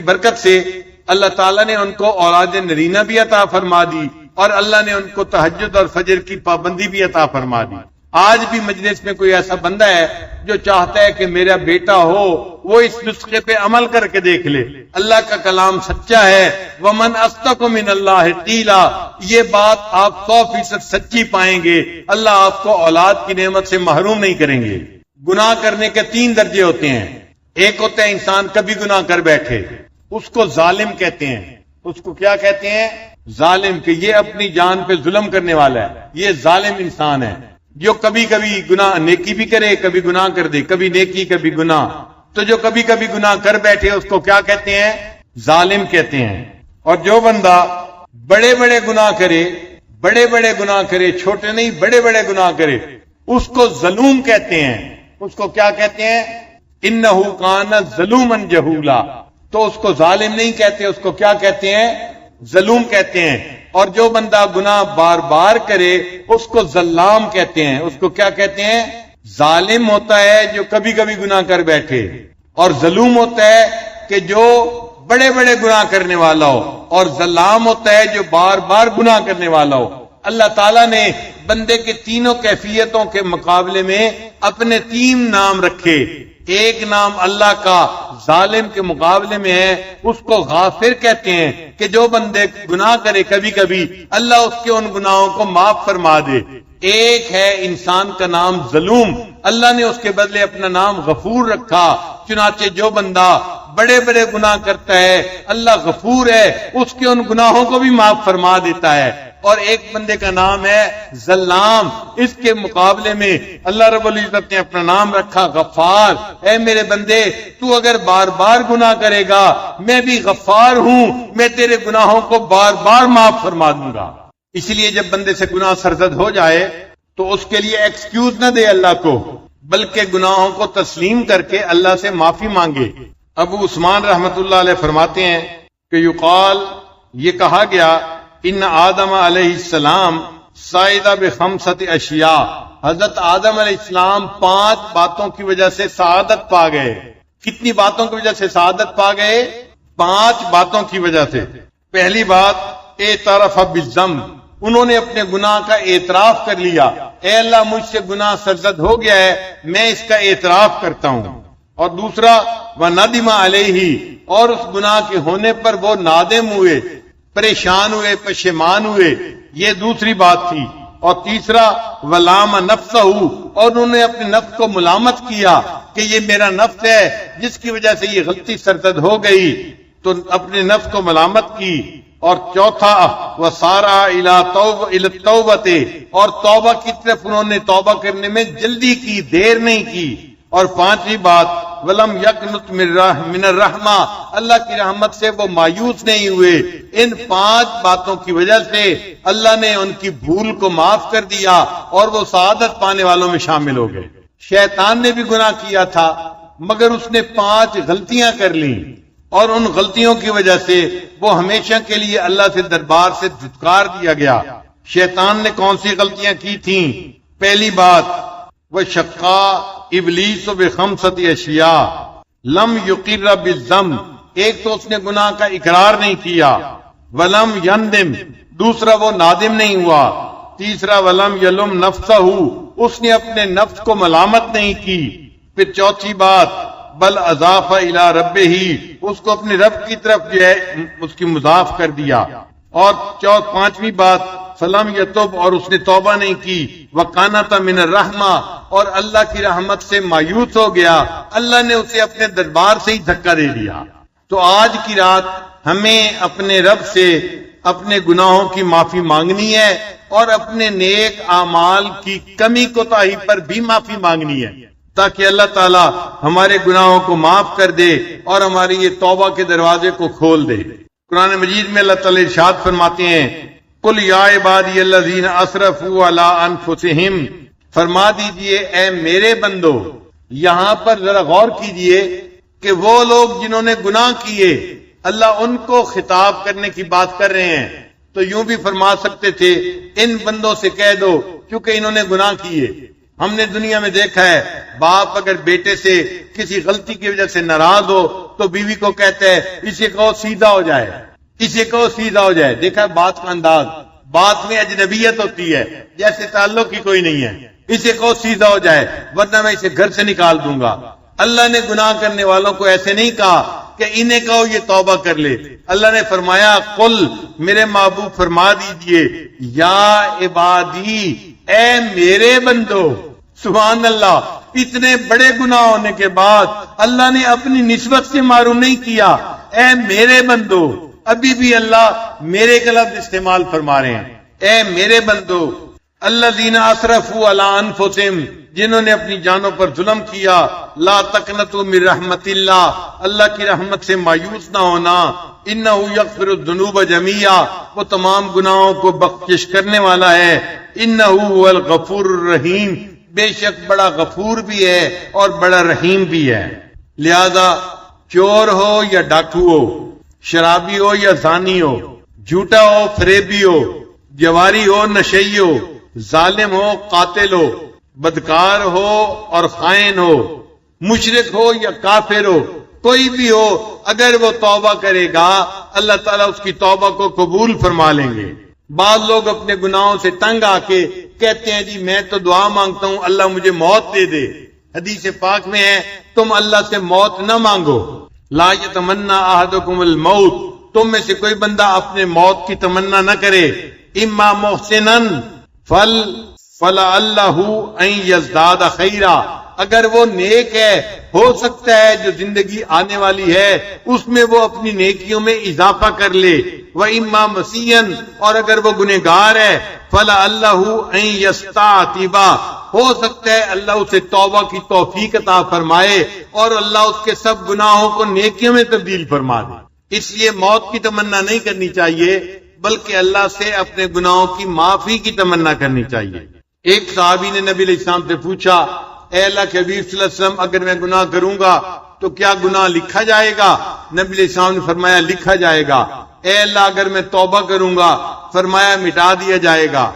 برکت سے اللہ تعالیٰ نے ان کو اولاد نرینہ بھی عطا فرما دی، اور اللہ نے ان کو تہجد اور فجر کی پابندی بھی عطا فرما دی۔ آج بھی مجلس میں کوئی ایسا بندہ ہے جو چاہتا ہے کہ میرا بیٹا ہو، وہ اس نسخے پہ عمل کر کے دیکھ لے۔ اللہ کا کلام سچا ہے، وَمَنْ أَصْدَقُ مِنَ اللَّهِ قِيلًا، یہ بات آپ 100% سچی پائیں گے۔ اللہ آپ کو اولاد کی نعمت سے محروم نہیں کریں گے۔ گناہ کرنے کے 3 درجے ہوتے ہیں۔ ایک ہوتا ہے انسان کبھی گناہ کر بیٹھے، اس کو ظالم کہتے ہیں۔ اس کو کیا کہتے ہیں؟ ظالم، کہ یہ اپنی جان پہ ظلم کرنے والا ہے، یہ ظالم انسان ہے جو کبھی کبھی گناہ نیکی بھی کرے، کبھی گناہ کر دے، کبھی نیکی کبھی گناہ۔ تو جو کبھی کبھی گناہ کر بیٹھے اس کو کیا کہتے ہیں؟ ظالم کہتے ہیں۔ اور جو بندہ بڑے بڑے گناہ کرے، بڑے بڑے گناہ کرے، چھوٹے نہیں بڑے بڑے گناہ کرے، اس کو ظلوم کہتے ہیں۔ اس کو کیا کہتے ہیں؟ انہو کان ظلوما جہولا۔ تو اس کو ظالم نہیں کہتے، اس کو کیا کہتے ہیں؟ ظلوم کہتے ہیں۔ اور جو بندہ گناہ بار بار کرے اس کو ظلام کہتے ہیں۔ اس کو کیا کہتے ہیں؟ ظالم ہوتا ہے جو کبھی کبھی گناہ کر بیٹھے، اور ظلوم ہوتا ہے کہ جو بڑے بڑے گناہ کرنے والا ہو، اور ظلام ہوتا ہے جو بار بار گناہ کرنے والا ہو۔ اللہ تعالیٰ نے بندے کے تینوں کیفیتوں کے مقابلے میں اپنے 3 نام رکھے۔ ایک نام اللہ کا ظالم کے مقابلے میں ہے، اس کو غافر کہتے ہیں، کہ جو بندے گناہ کرے کبھی کبھی اللہ اس کے ان گناہوں کو معاف فرما دے۔ ایک ہے انسان کا نام ظلوم، اللہ نے اس کے بدلے اپنا نام غفور رکھا۔ چنانچہ جو بندہ بڑے بڑے گناہ کرتا ہے اللہ غفور ہے، اس کے ان گناہوں کو بھی معاف فرما دیتا ہے۔ اور ایک بندے کا نام ہے ظلام، اس کے مقابلے میں اللہ رب العزت نے اپنا نام رکھا غفار۔ اے میرے بندے، تو اگر بار بار گناہ کرے گا میں بھی غفار ہوں، میں تیرے گناہوں کو بار بار معاف فرما دوں گا۔ اس لیے جب بندے سے گناہ سرزد ہو جائے تو اس کے لیے ایکسکیوز نہ دے اللہ کو، بلکہ گناہوں کو تسلیم کر کے اللہ سے معافی مانگے۔ ابو عثمان رحمت اللہ علیہ فرماتے ہیں کہ یقال، یہ کہا گیا، ان آدم علیہ السلام سائدہ بخمسۃ اشیاء، حضرت آدم علیہ السلام 5 باتوں کی وجہ سے سعادت پا گئے۔ کتنی باتوں کی وجہ سے سعادت پا گئے؟ 5 باتوں کی وجہ سے۔ پہلی بات، اعتراف بالذنب، انہوں نے اپنے گناہ کا اعتراف کر لیا۔ اے اللہ، مجھ سے گناہ سرزد ہو گیا ہے، میں اس کا اعتراف کرتا ہوں۔ اور دوسرا، وندم علیہ، اور اس گناہ کے ہونے پر وہ نادم ہوئے، پریشان ہوئے، پشیمان ہوئے، یہ دوسری بات تھی۔ اور تیسرا، ولام نفسہ، اور انہوں نے اپنے نفس کو ملامت کیا کہ یہ میرا نفس ہے جس کی وجہ سے یہ غلطی سرزد ہو گئی، تو اپنے نفس کو ملامت کی۔ اور چوتھا، وسارع الی التوبۃ، اور توبہ کی طرف انہوں نے توبہ کرنے میں جلدی کی، دیر نہیں کی۔ اور 5ویں بات، ولم یقنط من الرحمہ، اللہ کی رحمت سے وہ مایوس نہیں ہوئے۔ ان 5 باتوں کی وجہ سے اللہ نے ان کی بھول کو معاف کر دیا اور وہ سعادت پانے والوں میں شامل ہو گئے۔ شیطان نے بھی گناہ کیا تھا مگر اس نے 5 غلطیاں کر لیں، اور ان غلطیوں کی وجہ سے وہ ہمیشہ کے لیے اللہ سے دربار سے دھتکار دیا گیا۔ شیطان نے کون سی غلطیاں کی تھیں؟ پہلی بات، وہ شقا ابلیس بخمسۃ اشیاء لم یقر بالذنب، ایک تو اس نے گناہ کا اقرار نہیں کیا، ولم یندم، دوسرا وہ نادم نہیں ہوا، تیسرا ولم یلم نفسہ، اس نے اپنے نفس کو ملامت نہیں کی، پھر چوتھی بات، بل اضاف الی ربہ، اس کو اپنے رب کی طرف جو ہے اس کی مضاف کر دیا، اور 5ویں بات، فلم یتوب، اور اس نے توبہ نہیں کی، وکانۃ من الرحمہ، اور اللہ کی رحمت سے مایوس ہو گیا، اللہ نے اسے اپنے دربار سے ہی دھکا دے دیا۔ تو آج کی رات ہمیں اپنے رب سے اپنے گناہوں کی معافی مانگنی ہے اور اپنے نیک اعمال کی کمی کوتاہی پر بھی معافی مانگنی ہے، تاکہ اللہ تعالی ہمارے گناہوں کو معاف کر دے اور ہماری یہ توبہ کے دروازے کو کھول دے۔ قرآن مجید میں اللہ تعالی ارشاد فرماتے ہیں، قل یا عبادی الذین اسرفوا علی انفسہم، فرما دیجئے اے میرے بندو، یہاں پر ذرا غور کیجئے کہ وہ لوگ جنہوں نے گناہ کیے، اللہ ان کو خطاب کرنے کی بات کر رہے ہیں، تو یوں بھی فرما سکتے تھے ان بندوں سے کہہ دو کیونکہ انہوں نے گناہ کیے۔ ہم نے دنیا میں دیکھا ہے، باپ اگر بیٹے سے کسی غلطی کی وجہ سے ناراض ہو تو بیوی کو کہتا ہے اسے کہو سیدھا ہو جائے، اسے کہو سیدھا ہو جائے۔ دیکھا ہے بات کا انداز، بات میں اجنبیت ہوتی ہے، جیسے تعلق ہی کوئی نہیں ہے، اسے کو سیدھا ہو جائے ورنہ میں اسے گھر سے نکال دوں گا۔ اللہ نے گناہ کرنے والوں کو ایسے نہیں کہا کہ انہیں کہو یہ توبہ کر لے، اللہ نے فرمایا قل، میرے محبوب فرما دیجئے، یا عبادی، اے میرے بندو۔ سبحان اللہ، اتنے بڑے گناہ ہونے کے بعد اللہ نے اپنی نسبت سے معروم نہیں کیا، اے میرے بندو۔ ابھی بھی اللہ میرے کا لفظ استعمال فرما رہے ہیں، اے میرے بندو، الذین اسرفوا علی انفسہم، جنہوں نے اپنی جانوں پر ظلم کیا، لا تقنطوا من رحمت اللہ، اللہ کی رحمت سے مایوس نہ ہونا، انہ یغفر الذنوب جميعا، وہ تمام گناہوں کو بخشش کرنے والا ہے، انہ هو الغفور الرحیم، بے شک بڑا غفور بھی ہے اور بڑا رحیم بھی ہے۔ لہذا چور ہو یا ڈاکو ہو، شرابی ہو یا زانی ہو، جھوٹا ہو فریبی ہو، جواری ہو نشئی ہو، ظالم ہو قاتل ہو، بدکار ہو اور خائن ہو، مشرک ہو یا کافر ہو، کوئی بھی ہو، اگر وہ توبہ کرے گا اللہ تعالیٰ اس کی توبہ کو قبول فرما لیں گے۔ بعض لوگ اپنے گناہوں سے تنگ آ کے کہتے ہیں جی میں تو دعا مانگتا ہوں اللہ مجھے موت دے دے۔ حدیث پاک میں ہے تم اللہ سے موت نہ مانگو، لا یتمنی احدکم الموت، تم میں سے کوئی بندہ اپنے موت کی تمنا نہ کرے، اما محسنا فلعلہ ان یزداد خیرا، اگر وہ نیک ہے ہو سکتا ہے جو زندگی آنے والی ہے اس میں وہ اپنی نیکیوں میں اضافہ کر لے، وَإِمَّا مَسِيًّا، اور اگر وہ گنہگار ہے فَلَعَلَّهُ أَن يَسْتَعْتِبَ، ہو سکتا ہے اللہ اسے توبہ کی توفیق عطا فرمائے اور اللہ اس کے سب گناہوں کو نیکیوں میں تبدیل فرما دے۔ اس لیے موت کی تمنا نہیں کرنی چاہیے بلکہ اللہ سے اپنے گناہوں کی معافی کی تمنا کرنی چاہیے۔ ایک صحابی نے نبی علیہ السلام سے پوچھا، اے اللہ کے حبیب صلی اللہ علیہ وسلم اگر میں گناہ کروں گا تو کیا گناہ لکھا جائے گا؟ نبی علیہ السلام نے فرمایا لکھا جائے گا۔ اے اللہ اگر میں توبہ کروں گا، فرمایا مٹا دیا جائے گا۔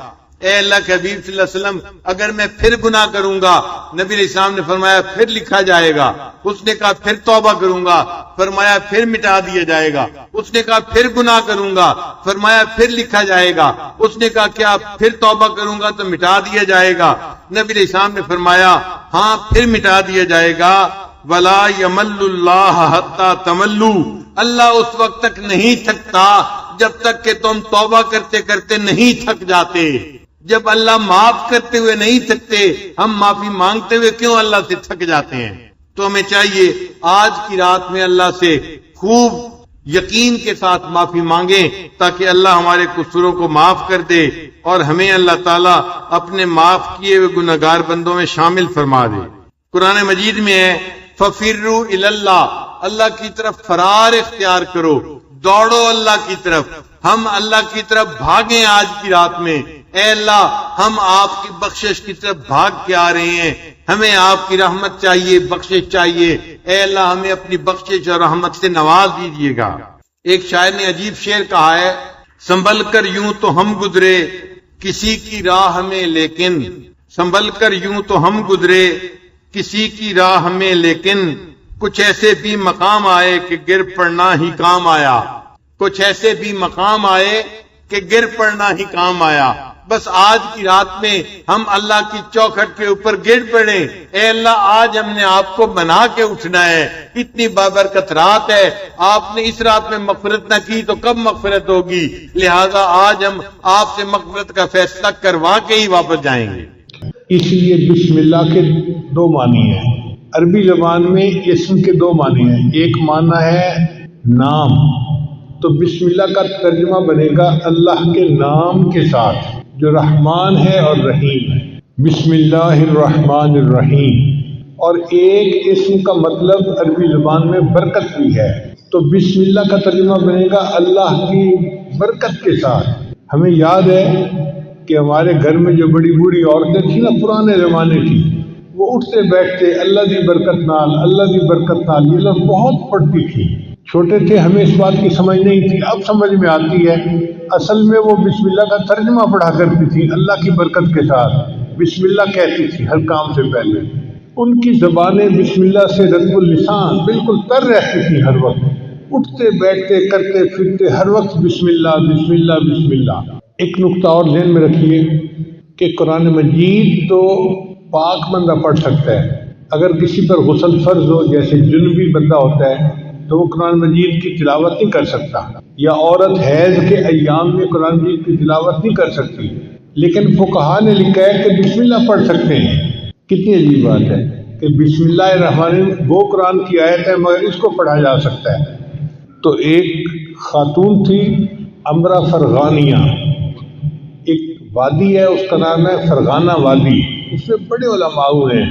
اے اللہ کے حبیب صلی اللہ علیہ وسلم اگر میں پھر گناہ کروں گا، نبی علیہ السلام نے فرمایا پھر لکھا جائے گا۔ اس نے کہا پھر توبہ کروں گا، فرمایا پھر مٹا دیا جائے گا۔ اس نے کہا پھر گناہ کروں گا، فرمایا پھر لکھا جائے گا۔ اس نے کہا کیا پھر توبہ کروں گا تو مٹا دیا جائے گا؟ نبی علیہ السلام نے فرمایا ہاں پھر مٹا دیا جائے گا۔ وَلَا يَمَلُّ اللَّهَ حَتَّى تَمَلُّوا، اللہ اس وقت تک نہیں تھکتا جب تک کہ تم توبہ کرتے کرتے نہیں تھک جاتے۔ جب اللہ معاف کرتے ہوئے نہیں تھکتے، ہم معافی مانگتے ہوئے کیوں اللہ سے تھک جاتے ہیں؟ تو ہمیں چاہیے آج کی رات میں اللہ سے خوب یقین کے ساتھ معافی مانگیں تاکہ اللہ ہمارے قصوروں کو معاف کر دے اور ہمیں اللہ تعالیٰ اپنے معاف کیے ہوئے گنہگار بندوں میں شامل فرما دے۔ قرآن مجید میں ہے فَفِرُّوا إِلَى اللَّهِ، اللہ کی طرف فرار اختیار کرو، دوڑو اللہ کی طرف، ہم اللہ کی طرف بھاگیں آج کی رات میں۔ اے اللہ ہم آپ کی بخشش کی طرف بھاگ کے آ رہے ہیں، ہمیں آپ کی رحمت چاہیے، بخشش چاہیے۔ اے اللہ ہمیں اپنی بخشش اور رحمت سے نواز دیجیے گا۔ ایک شاعر نے عجیب شعر کہا ہے، سنبھل کر یوں تو ہم گزرے کسی کی راہ میں لیکن، سنبھل کر یوں تو ہم گزرے کسی کی راہ میں لیکن، کچھ ایسے بھی مقام آئے کہ گر پڑنا ہی کام آیا، کچھ ایسے بھی مقام آئے کہ گر پڑنا ہی کام آیا۔ بس آج کی رات میں ہم اللہ کی چوکھٹ کے اوپر گر پڑے۔ اے اللہ آج ہم نے آپ کو بنا کے اٹھنا ہے، اتنی بابرکت رات ہے، آپ نے اس رات میں مغفرت نہ کی تو کب مغفرت ہوگی؟ لہذا آج ہم آپ سے مغفرت کا فیصلہ کروا کے ہی واپس جائیں گے۔ اس لیے بسم اللہ کے دو معنی ہیں۔ عربی زبان میں اسم کے دو معنی ہیں، ایک معنی ہے نام، تو بسم اللہ کا ترجمہ بنے گا اللہ کے نام کے ساتھ جو رحمان ہے اور رحیم ہے، بسم اللہ الرحمن الرحیم۔ اور ایک اسم کا مطلب عربی زبان میں برکت بھی ہے، تو بسم اللہ کا ترجمہ بنے گا اللہ کی برکت کے ساتھ۔ ہمیں یاد ہے کہ ہمارے گھر میں جو بڑی بوڑھی عورتیں تھیں نا پرانے زمانے کی، وہ اٹھتے بیٹھتے اللہ دی برکت نال، اللہ دی برکت نال، یہ لفظ بہت پڑھتی تھی۔ چھوٹے تھے ہمیں اس بات کی سمجھ نہیں تھی، اب سمجھ میں آتی ہے۔ اصل میں وہ بسم اللہ کا ترجمہ پڑھا کرتی تھی، اللہ کی برکت کے ساتھ بسم اللہ کہتی تھی ہر کام سے پہلے۔ ان کی زبانیں بسم اللہ سے رطب اللسان بالکل تر رہتی تھی، ہر وقت اٹھتے بیٹھتے کرتے پھرتے ہر وقت بسم اللہ بسم اللہ بسم اللہ۔ ایک نقطہ اور ذہن میں رکھیے کہ قرآن مجید تو پاک بندہ پڑھ سکتا ہے. اگر کسی پر غسل فرض ہو، جیسے جنبی بندہ ہوتا ہے، تو وہ قرآن مجید کی تلاوت نہیں کر سکتا، یا عورت حیض کے ایام میں قرآن مجید کی تلاوت نہیں کر سکتی. لیکن فقہا نے لکھا ہے کہ بسم اللہ پڑھ سکتے ہیں. کتنی عجیب بات ہے کہ بسم اللہ الرحمن الرحیم وہ قرآن کی آیت ہے مگر اس کو پڑھا جا سکتا ہے. تو ایک خاتون تھی امرا فرغانیہ، ایک وادی ہے، اس کا نام ہے فرغانہ وادی. اس میں بڑے علماء ہیں،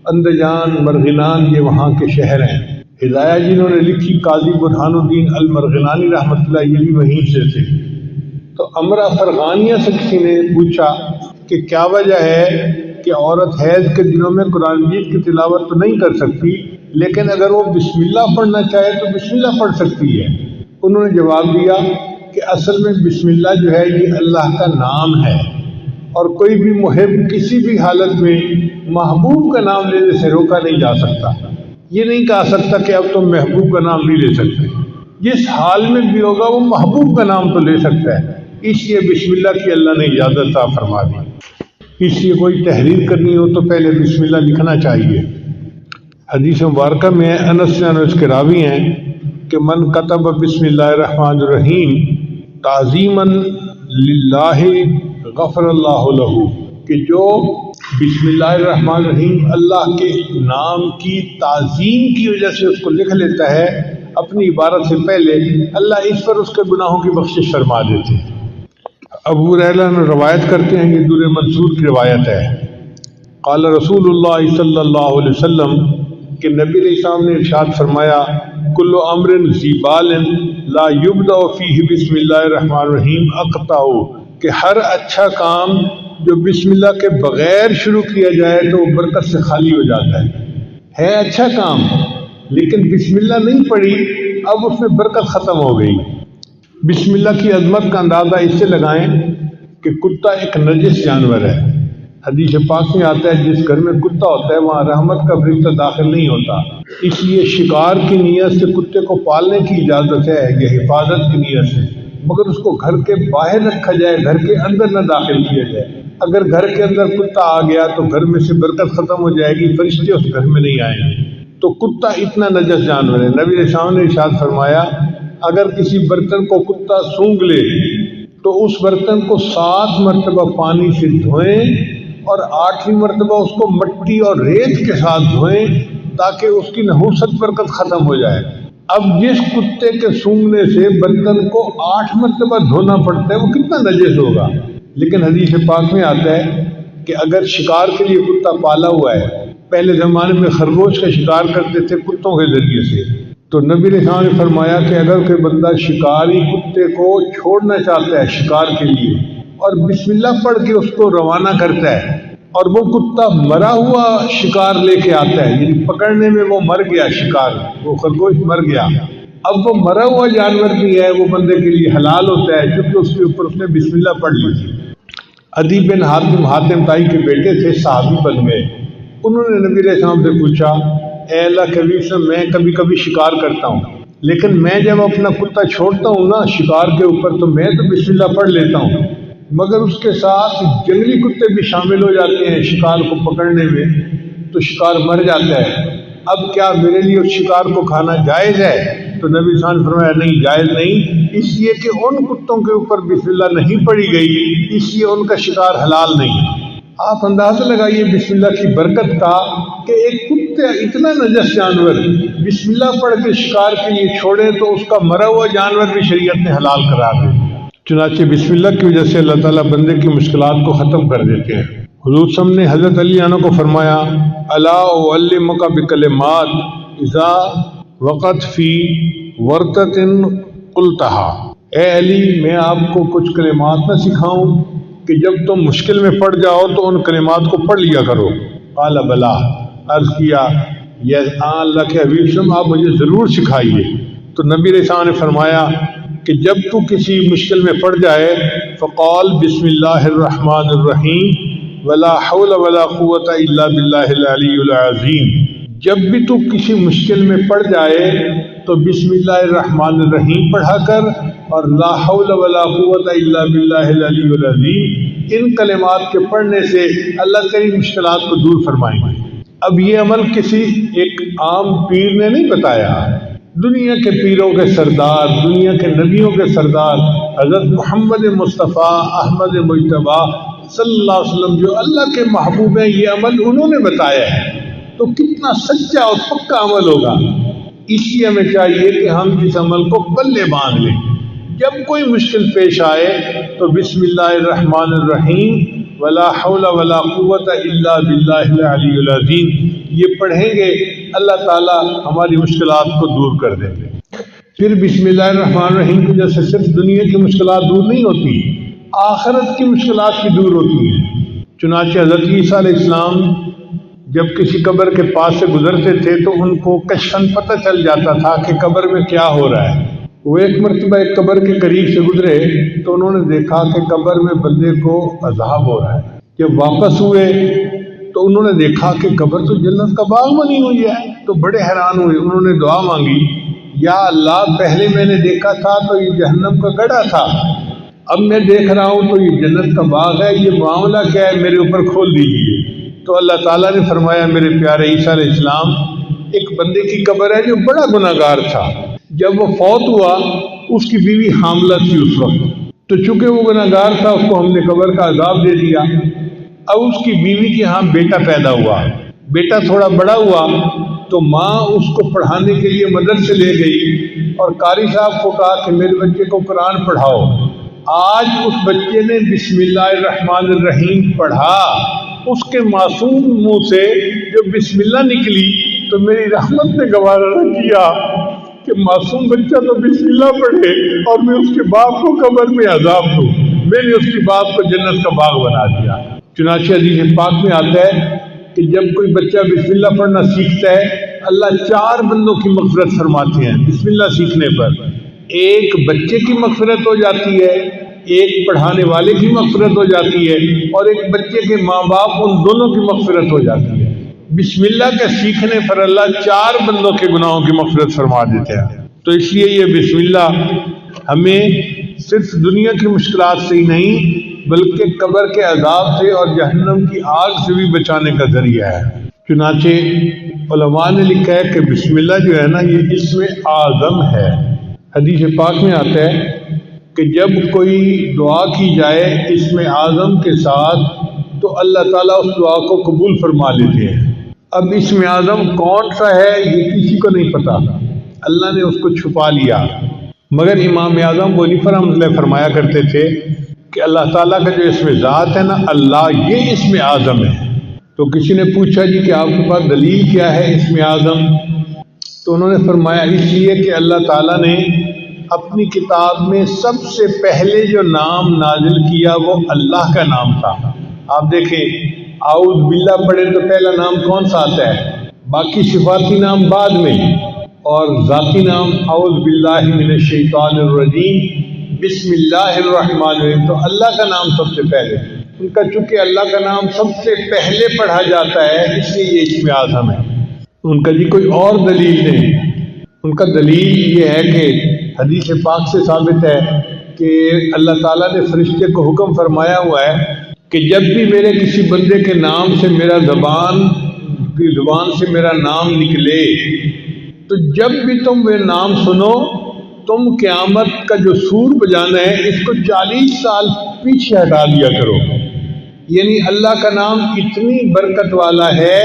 اندجان، مرغنان، یہ وہاں کے شہر ہیں. ہدایہ جنہوں نے لکھی قاضی برہان الدین المرغنانی رحمۃ اللہ، یہ بھی وہیں سے تھے. تو امرا فرغانیہ سے کسی نے پوچھا کہ کیا وجہ ہے کہ عورت حیض کے دنوں میں قرآن مجید کی تلاوت تو نہیں کر سکتی، لیکن اگر وہ بسم اللہ پڑھنا چاہے تو بسم اللہ پڑھ سکتی ہے. انہوں نے جواب دیا کہ اصل میں بسم اللہ جو ہے یہ اللہ کا نام ہے، اور کوئی بھی محب کسی بھی حالت میں محبوب کا نام لینے سے روکا نہیں جا سکتا. یہ نہیں کہا سکتا کہ اب تم محبوب کا نام نہیں لے سکتے. جس حال میں بھی ہوگا وہ محبوب کا نام تو لے سکتا ہے. اس لیے بسم اللہ کی اللہ نے اجازت عطا فرما دی. اس لیے کوئی تحریر کرنی ہو تو پہلے بسم اللہ لکھنا چاہیے. حدیث مبارکہ میں انس سے اس کے راوی ہیں کہ من کتب بسم اللہ الرحمن الرحیم تعظیما للہ غفر اللہ لہ، کہ جو بسم اللہ الرحمن الرحیم اللہ کے نام کی تعظیم کی وجہ سے اس کو لکھ لیتا ہے اپنی عبارت سے پہلے، اللہ اس پر اس کے گناہوں کی بخشش فرما دیتے ہیں. ابو ہریرہ نے روایت کرتے ہیں، یہ در منصور کی روایت ہے. قال رسول اللہ صلی اللہ علیہ وسلم کہ نبی علیہ السلام نے ارشاد فرمایا کل امر ذی بال لا یبدأ فیہ بسم اللہ الرحمن الرحیم اقطع، کہ ہر اچھا کام جو بسم اللہ کے بغیر شروع کیا جائے تو وہ برکت سے خالی ہو جاتا ہے اچھا کام، لیکن بسم اللہ نہیں پڑھی اب اس میں برکت ختم ہو گئی. بسم اللہ کی عظمت کا اندازہ اس سے لگائیں کہ کتا ایک نجس جانور ہے. حدیث پاک میں آتا ہے جس گھر میں کتا ہوتا ہے وہاں رحمت کا فرشتہ داخل نہیں ہوتا. اس لیے شکار کی نیت سے کتے کو پالنے کی اجازت ہے، یہ حفاظت کی نیت سے، مگر اس کو گھر کے باہر رکھا جائے، گھر کے اندر نہ داخل کیا جائے. اگر گھر کے اندر کتا آ گیا تو گھر میں سے برکت ختم ہو جائے گی، فرشتے اس گھر میں نہیں آئیں گے. تو کتا اتنا نجس جانور ہے. نبی علیہ السلام نے ارشاد فرمایا اگر کسی برتن کو کتا سونگھ لے تو اس برتن کو 7 مرتبہ پانی سے دھوئیں اور 8ویں مرتبہ اس کو مٹی اور ریت کے ساتھ دھوئیں تاکہ اس کی نحوست برکت ختم ہو جائے. اب جس کتے کے سونگھنے سے برتن کو 8 مرتبہ دھونا پڑتا ہے وہ کتنا نجس ہوگا. لیکن حدیث پاک میں آتا ہے کہ اگر شکار کے لیے کتا پالا ہوا ہے، پہلے زمانے میں خرگوش کا شکار کرتے تھے کتوں کے ذریعے سے، تو نبی علیہ السلام نے فرمایا کہ اگر کوئی بندہ شکاری کتے کو چھوڑنا چاہتا ہے شکار کے لیے اور بسم اللہ پڑھ کے اس کو روانہ کرتا ہے اور وہ کتا مرا ہوا شکار لے کے آتا ہے، یعنی پکڑنے میں وہ مر گیا، شکار وہ خرگوش مر گیا، اب وہ مرا ہوا جانور بھی ہے وہ بندے کے لیے حلال ہوتا ہے کیونکہ اس کے اوپر اس نے بسم اللہ پڑھ لی تھی. عدی بن حاتم طائی کے بیٹے تھے، صحابی بن گئے. انہوں نے نبی علیہ السلام سے پوچھا اے اللہ کے حبیب صاحب میں کبھی کبھی شکار کرتا ہوں، لیکن میں جب اپنا کتا چھوڑتا ہوں نا شکار کے اوپر تو میں تو بسم اللہ پڑھ لیتا ہوں، مگر اس کے ساتھ جنگلی کتے بھی شامل ہو جاتے ہیں شکار کو پکڑنے میں تو شکار مر جاتا ہے. اب کیا میرے لیے اس شکار کو کھانا جائز ہے؟ تو نبی صلی اللہ علیہ وسلم نے فرمایا نہیں، جائز نہیں، اس لیے کہ ان کتوں کے اوپر بسم اللہ نہیں پڑھی گئی، اس لیے ان کا شکار حلال نہیں. آپ اندازہ لگائیے بسم اللہ کی برکت کا کہ ایک کتے اتنا نجس جانور بسم اللہ پڑھ کے شکار کے لیے چھوڑے تو اس کا مرا ہوا جانور بھی شریعت نے حلال قرار دے. چنانچہ بسم اللہ کی وجہ سے اللہ تعالیٰ بندے کی مشکلات کو ختم کر دیتے ہیں. حضور صلی اللہ علیہ وسلم نے حضرت علی عنہ کو فرمایا الا اعلمک بکلمات اذا وقت فی ورطۃ قلتها، اے علی میں آپ کو کچھ کلمات نہ سکھاؤں کہ جب تم مشکل میں پڑ جاؤ تو ان کلمات کو پڑھ لیا کرو. قال بلا، عرض کیا یہ اللہ کے حبیب صلی آپ مجھے ضرور سکھائیے. تو نبی علیہ السلام نے فرمایا کہ جب تو کسی مشکل میں پڑ جائے فقال بسم اللہ الرحمن الرحیم ولا حول ولا قوت الا باللہ العلی العظیم. جب بھی تو کسی مشکل میں پڑ جائے تو بسم اللہ الرحمن الرحیم پڑھا کر اور لا حول ولا قوت الا باللہ العلی العظیم، ان کلمات کے پڑھنے سے اللہ تیری مشکلات کو دور فرمائیں گے۔ اب یہ عمل کسی ایک عام پیر نے نہیں بتایا، دنیا کے پیروں کے سردار، دنیا کے نبیوں کے سردار حضرت محمد مصطفیٰ احمد مجتبیٰ صلی اللہ علیہ وسلم جو اللہ کے محبوب ہیں، یہ عمل انہوں نے بتایا ہے، تو کتنا سچا اور پکا عمل ہوگا۔ اس لیے ہمیں چاہیے کہ ہم اس عمل کو پلے باندھ لیں، جب کوئی مشکل پیش آئے تو بسم اللہ الرحمن الرحیم ولا حول ولا قوت الا باللہ العلی العظیم یہ پڑھیں گے، اللہ تعالی ہماری مشکلات کو دور کر دیں گے۔ پھر بسم اللہ الرحمن الرحیم کی وجہ سے صرف دنیا کی مشکلات دور نہیں ہوتی، آخرت کی مشکلات بھی دور ہوتی ہیں۔ چنانچہ حضرت عیسیٰ علیہ السلام جب کسی قبر کے پاس سے گزرتے تھے تو ان کو کشفاً پتہ چل جاتا تھا کہ قبر میں کیا ہو رہا ہے۔ وہ ایک مرتبہ ایک قبر کے قریب سے گزرے تو انہوں نے دیکھا کہ قبر میں بندے کو عذاب ہو رہا ہے۔ جب واپس ہوئے تو انہوں نے دیکھا کہ قبر تو جنت کا باغ بنی ہوئی ہے، تو بڑے حیران ہوئے۔ انہوں نے دعا مانگی، یا اللہ پہلے میں نے دیکھا تھا تو یہ جہنم کا گڑھا تھا، اب میں دیکھ رہا ہوں تو یہ جنت کا باغ ہے، یہ معاملہ کیا ہے، میرے اوپر کھول دیجیے۔ تو اللہ تعالیٰ نے فرمایا، میرے پیارے عیسیٰ علیہ السلام، ایک بندے کی قبر ہے جو بڑا گناہگار تھا، جب وہ فوت ہوا اس کی بیوی حاملہ تھی اس وقت، تو چونکہ وہ گناہگار تھا اس کو ہم نے قبر کا عذاب دے دیا۔ اب اس کی بیوی کے ہاں بیٹا پیدا ہوا، بیٹا تھوڑا بڑا ہوا تو ماں اس کو پڑھانے کے لیے مدرسے لے گئی اور قاری صاحب کو کہا کہ میرے بچے کو قرآن پڑھاؤ۔ آج اس بچے نے بسم اللہ الرحمن الرحیم پڑھا، اس کے معصوم منہ سے جو بسم اللہ نکلی تو میری رحمت نے گوارا نہ کیا کہ معصوم بچہ تو بسم اللہ پڑھے اور میں اس کے باپ کو قبر میں عذاب دوں۔ میں نے اس کے باپ کو جنت کا باغ بنا دیا۔ چنانچہ حدیث پاک میں آتا ہے کہ جب کوئی بچہ بسم اللہ پڑھنا سیکھتا ہے، اللہ 4 بندوں کی مغفرت فرماتے ہیں بسم اللہ سیکھنے پر۔ ایک بچے کی مغفرت ہو جاتی ہے، ایک پڑھانے والے کی مغفرت ہو جاتی ہے، اور ایک بچے کے ماں باپ، ان دونوں کی مغفرت ہو جاتی ہے۔ بسم اللہ کے سیکھنے پر اللہ 4 بندوں کے گناہوں کی مغفرت فرما دیتے ہیں۔ تو اس لیے یہ بسم اللہ ہمیں صرف دنیا کی مشکلات سے ہی نہیں بلکہ قبر کے عذاب سے اور جہنم کی آگ سے بھی بچانے کا ذریعہ ہے۔ چنانچہ علماء نے لکھا ہے کہ بسم اللہ جو ہے نا، یہ اسم اعظم ہے۔ حدیث پاک میں آتا ہے کہ جب کوئی دعا کی جائے اسم اعظم کے ساتھ تو اللہ تعالیٰ اس دعا کو قبول فرما لیتے ہیں۔ اب اسم اعظم کون سا ہے یہ کسی کو نہیں پتا، اللہ نے اس کو چھپا لیا، مگر امام اعظم ابو حنیفہ رحمۃ اللہ فرمایا کرتے تھے کہ اللہ تعالیٰ کا جو اسم ذات ہے نا اللہ، یہ اسم اعظم ہے۔ تو کسی نے پوچھا جی کہ آپ کے پاس دلیل کیا ہے اسم اعظم؟ تو انہوں نے فرمایا اس لیے کہ اللہ تعالیٰ نے اپنی کتاب میں سب سے پہلے جو نام نازل کیا وہ اللہ کا نام تھا۔ آپ دیکھیں اعوذ باللہ پڑھے تو پہلا نام کون سا آتا ہے، باقی صفاتی نام بعد میں، اور ذاتی نام اعوذ باللہ من الشیطان الرجیم بسم اللہ الرحمن الرحیم، تو اللہ کا نام سب سے پہلے۔ ان کا چونکہ اللہ کا نام سب سے پہلے پڑھا جاتا ہے اس لیے یہ اسم اعظم ہے۔ ان کا جی کوئی اور دلیل نہیں، ان کا دلیل یہ ہے کہ حدیث پاک سے ثابت ہے کہ اللہ تعالیٰ نے فرشتے کو حکم فرمایا ہوا ہے کہ جب بھی میرے کسی بندے کے نام سے زبان سے میرا نام نکلے تو جب بھی تم وہ نام سنو تم قیامت کا جو سور بجانا ہے اس کو 40 سال پیچھے ہٹا دیا کرو۔ یعنی اللہ کا نام اتنی برکت والا ہے